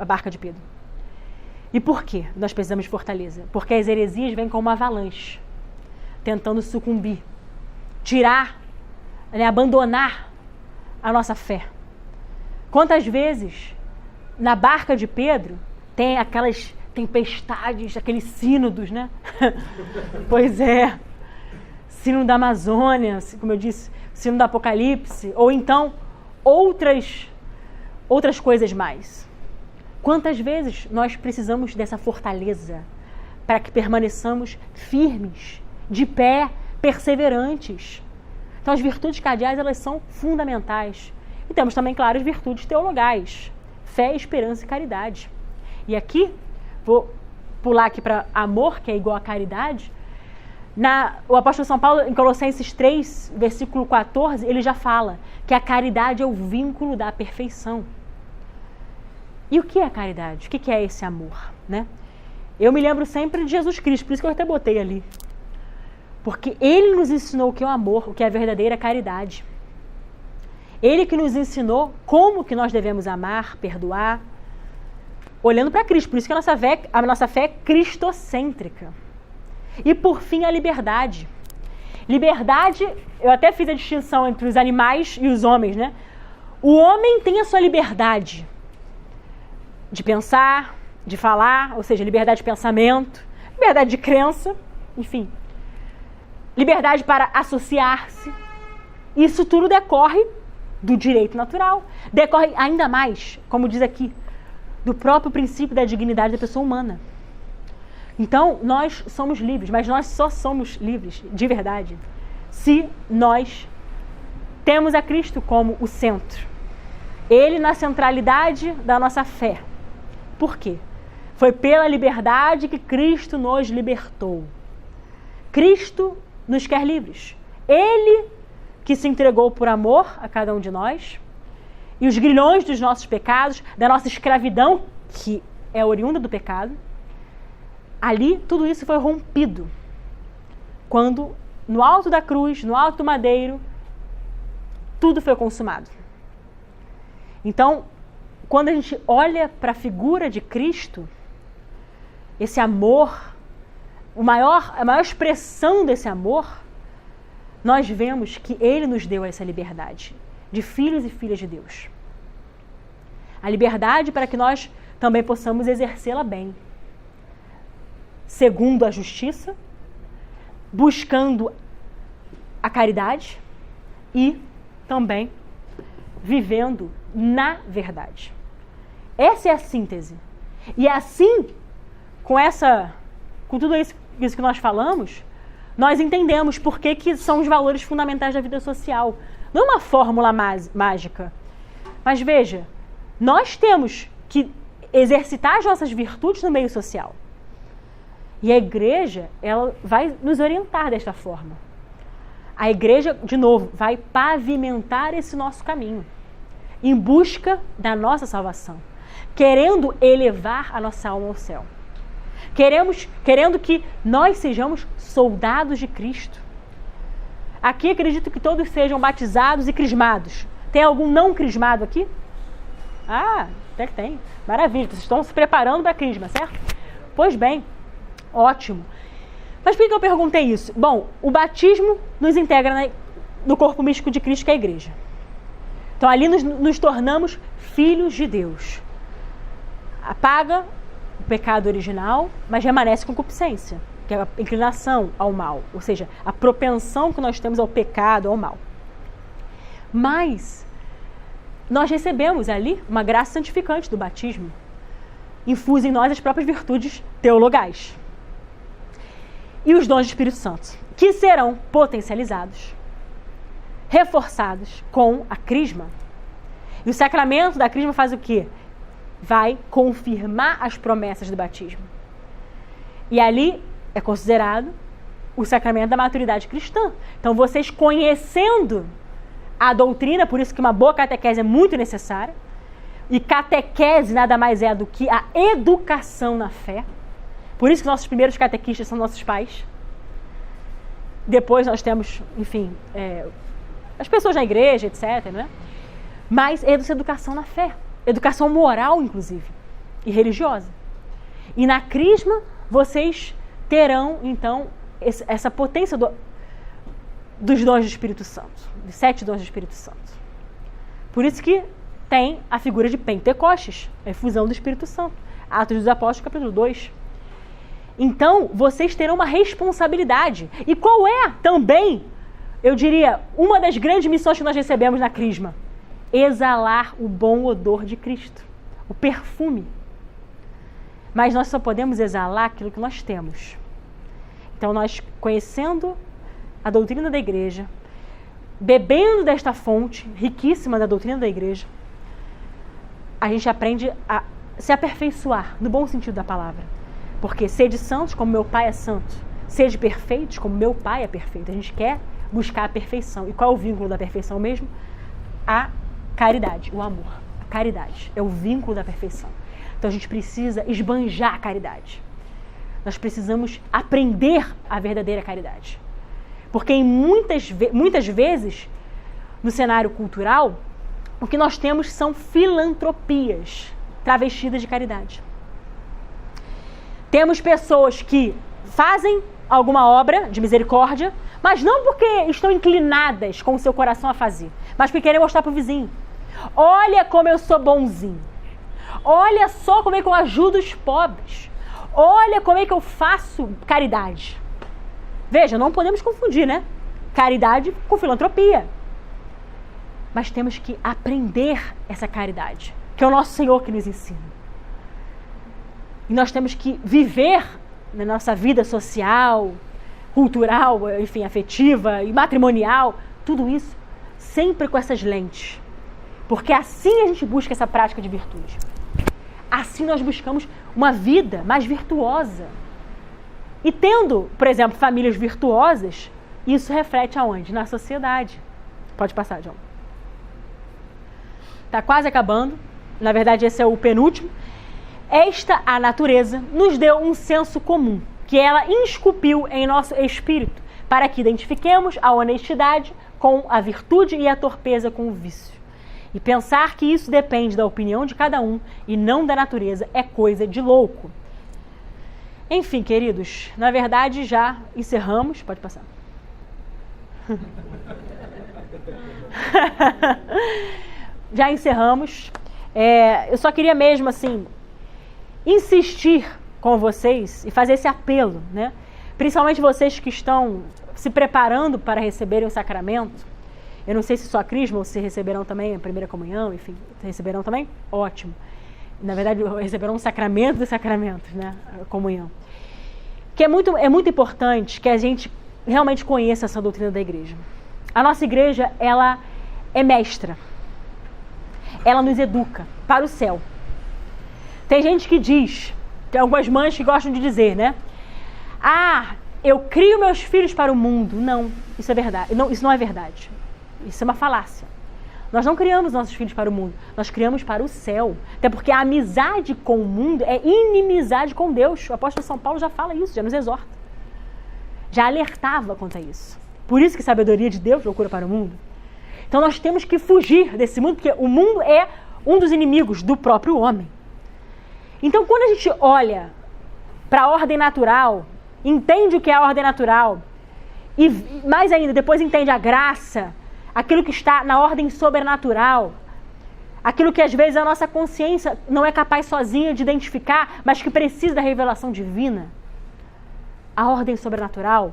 barca de Pedro. E por que nós precisamos de fortaleza? Porque as heresias vêm como uma avalanche, tentando sucumbir, tirar, abandonar a nossa fé. Quantas vezes na barca de Pedro tem aquelas tempestades, aqueles sínodos, né? Pois é. Sínodo da Amazônia, como eu disse, sínodo do Apocalipse, ou então outras coisas mais. Quantas vezes nós precisamos dessa fortaleza para que permaneçamos firmes, de pé, perseverantes? Então as virtudes cardeais, elas são fundamentais. E temos também, claro, as virtudes teologais, fé, esperança e caridade. E aqui, vou pular aqui para amor, que é igual a caridade. O apóstolo São Paulo, em Colossenses 3, versículo 14, ele já fala que a caridade é o vínculo da perfeição. E o que é a caridade? O que é esse amor, né? Eu me lembro sempre de Jesus Cristo, por isso que eu até botei ali. Porque ele nos ensinou o que é o amor, o que é a verdadeira caridade. Ele que nos ensinou como que nós devemos amar, perdoar, olhando para Cristo. Por isso que a nossa fé é cristocêntrica. E por fim, a liberdade. Liberdade, eu até fiz a distinção entre os animais e os homens, né? O homem tem a sua liberdade de pensar, de falar, ou seja, liberdade de pensamento, liberdade de crença, enfim. Liberdade para associar-se. Isso tudo decorre do direito natural. Decorre ainda mais, como diz aqui, do próprio princípio da dignidade da pessoa humana. Então, nós somos livres, mas nós só somos livres, de verdade, se nós temos a Cristo como o centro. Ele na centralidade da nossa fé. Por quê? Foi pela liberdade que Cristo nos libertou. Cristo nos quer livres. Ele que se entregou por amor a cada um de nós, e os grilhões dos nossos pecados, da nossa escravidão, que é oriunda do pecado, ali tudo isso foi rompido. Quando no alto da cruz, no alto do madeiro, tudo foi consumado. Então, quando a gente olha para a figura de Cristo, esse amor, a maior expressão desse amor, nós vemos que Ele nos deu essa liberdade de filhos e filhas de Deus. A liberdade para que nós também possamos exercê-la bem, segundo a justiça, buscando a caridade e também vivendo na verdade. Essa é a síntese. E assim, com tudo isso que nós falamos, nós entendemos por que são os valores fundamentais da vida social. Não é uma fórmula mágica. Mas veja, nós temos que exercitar as nossas virtudes no meio social. E a igreja, ela vai nos orientar desta forma. A igreja, de novo, vai pavimentar esse nosso caminho, em busca da nossa salvação, querendo elevar a nossa alma ao céu. Querendo que nós sejamos soldados de Cristo. Aqui acredito que todos sejam batizados e crismados. Tem algum não crismado aqui? Ah, até que tem. Maravilha, vocês estão se preparando para a crisma, certo? Pois bem, ótimo. Mas por que eu perguntei isso? Bom, o batismo nos integra no corpo místico de Cristo, que é a igreja. Então ali nos tornamos filhos de Deus. Apaga o pecado original, mas permanece concupiscência, que é a inclinação ao mal, ou seja, a propensão que nós temos ao pecado, ao mal. Mas nós recebemos ali uma graça santificante do batismo, infusa em nós as próprias virtudes teologais. E os dons do Espírito Santo, que serão potencializados, reforçados com a crisma. E o sacramento da crisma faz o quê? Vai confirmar as promessas do batismo. E ali é considerado o sacramento da maturidade cristã. Então, vocês conhecendo a doutrina, por isso que uma boa catequese é muito necessária, e catequese nada mais é do que a educação na fé. Por isso que nossos primeiros catequistas são nossos pais. Depois nós temos, enfim, as pessoas na igreja, etc., né? Mas é essa educação na fé. Educação moral, inclusive, e religiosa. E na crisma, vocês terão, então, essa potência dos dons do Espírito Santo, dos 7 dons do Espírito Santo. Por isso que tem a figura de Pentecostes, a efusão do Espírito Santo. Atos dos Apóstolos, capítulo 2. Então, vocês terão uma responsabilidade. E qual é também, eu diria, uma das grandes missões que nós recebemos na Crisma? Exalar o bom odor de Cristo, o perfume. Mas nós só podemos exalar aquilo que nós temos. Então, nós conhecendo a doutrina da igreja, bebendo desta fonte riquíssima da doutrina da igreja, a gente aprende a se aperfeiçoar, no bom sentido da palavra. Porque sede santos como meu Pai é santo, sede perfeitos como meu Pai é perfeito. A gente quer buscar a perfeição. E qual é o vínculo da perfeição mesmo? A caridade, o amor. A caridade é o vínculo da perfeição. Então a gente precisa esbanjar a caridade. Nós precisamos aprender a verdadeira caridade. Porque muitas vezes, no cenário cultural, o que nós temos são filantropias travestidas de caridade. Temos pessoas que fazem alguma obra de misericórdia, mas não porque estão inclinadas com o seu coração a fazer, mas porque querem mostrar para o vizinho. Olha como eu sou bonzinho. Olha só como é que eu ajudo os pobres. Olha como é que eu faço caridade. Veja, não podemos confundir, né? Caridade com filantropia. Mas temos que aprender essa caridade, que é o nosso Senhor que nos ensina. E nós temos que viver na nossa vida social, cultural, enfim, afetiva e matrimonial, tudo isso sempre com essas lentes. Porque assim a gente busca essa prática de virtude. Assim nós buscamos uma vida mais virtuosa. E tendo, por exemplo, famílias virtuosas, isso reflete aonde? Na sociedade. Pode passar, John. Está quase acabando. Na verdade, esse é o penúltimo. A natureza, nos deu um senso comum, que ela esculpiu em nosso espírito, para que identifiquemos a honestidade com a virtude e a torpeza com o vício. E pensar que isso depende da opinião de cada um e não da natureza é coisa de louco. Enfim, queridos, na verdade já encerramos. Pode passar. Já encerramos. Eu só queria mesmo, assim, insistir com vocês e fazer esse apelo, né? Principalmente vocês que estão se preparando para receberem o sacramento. Eu não sei se só a Crisma ou se receberão também a primeira comunhão, enfim, receberão também? Ótimo. Na verdade, receberão um sacramento dos sacramentos, né? A comunhão. Que é muito importante que a gente realmente conheça essa doutrina da igreja. A nossa igreja, ela é mestra. Ela nos educa para o céu. Tem gente que diz, tem algumas mães que gostam de dizer, né? Eu crio meus filhos para o mundo. Não, isso é verdade. Não, isso não é verdade. Isso é uma falácia. Nós não criamos nossos filhos para o mundo, nós criamos para o céu. Até porque a amizade com o mundo é inimizade com Deus. O apóstolo São Paulo já fala isso, já nos exorta. Já alertava quanto a isso. Por isso que sabedoria de Deus procura para o mundo. Então nós temos que fugir desse mundo, porque o mundo é um dos inimigos do próprio homem. Então quando a gente olha para a ordem natural, entende o que é a ordem natural, e mais ainda, depois entende a graça, aquilo que está na ordem sobrenatural, aquilo que às vezes a nossa consciência não é capaz sozinha de identificar, mas que precisa da revelação divina, a ordem sobrenatural.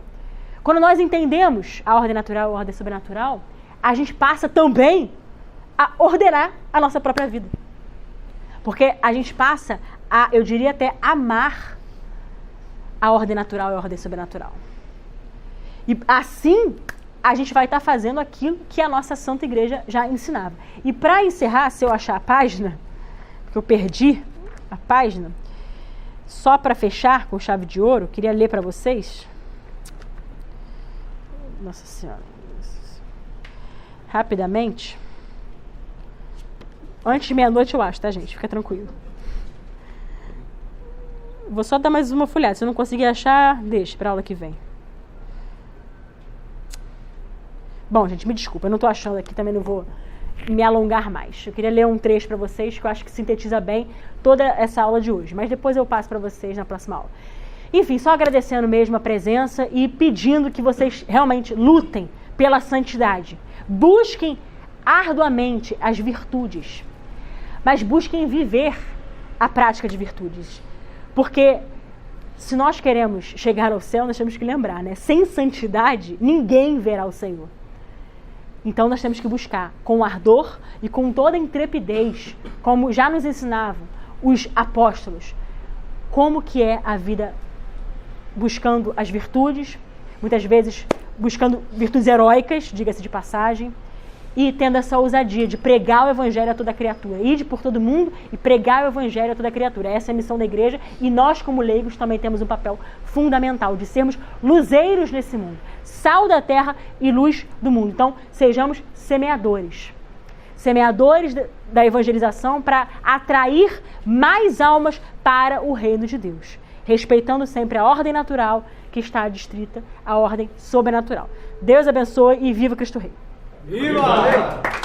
Quando nós entendemos a ordem natural e a ordem sobrenatural, a gente passa também a ordenar a nossa própria vida. Porque a gente passa a, eu diria até, amar a ordem natural e a ordem sobrenatural. E assim a gente vai estar fazendo aquilo que a nossa Santa Igreja já ensinava. E para encerrar, se eu achar a página, porque eu perdi a página, só para fechar com chave de ouro, queria ler para vocês. Nossa Senhora. Rapidamente. Antes de meia-noite eu acho, tá, gente? Fica tranquilo. Vou só dar mais uma folhada. Se eu não conseguir achar, deixa para a aula que vem. Bom, gente, me desculpa, eu não estou achando aqui, também não vou me alongar mais. Eu queria ler um trecho para vocês que eu acho que sintetiza bem toda essa aula de hoje, mas depois eu passo para vocês na próxima aula. Enfim, só agradecendo mesmo a presença e pedindo que vocês realmente lutem pela santidade. Busquem arduamente as virtudes. mas busquem viver a prática de virtudes. Porque se nós queremos chegar ao céu, nós temos que lembrar, né? Sem santidade, ninguém verá o Senhor. Então nós temos que buscar com ardor e com toda a intrepidez, como já nos ensinavam os apóstolos, como que é a vida buscando as virtudes, muitas vezes buscando virtudes heróicas, diga-se de passagem, e tendo essa ousadia de pregar o evangelho a toda criatura. Ide por todo mundo e pregar o evangelho a toda criatura. Essa é a missão da igreja e nós, como leigos, também temos um papel fundamental de sermos luzeiros nesse mundo. Sal da terra e luz do mundo. Então, sejamos semeadores. Semeadores da evangelização para atrair mais almas para o reino de Deus. Respeitando sempre a ordem natural que está adstrita à ordem sobrenatural. Deus abençoe e viva Cristo Rei. Viva!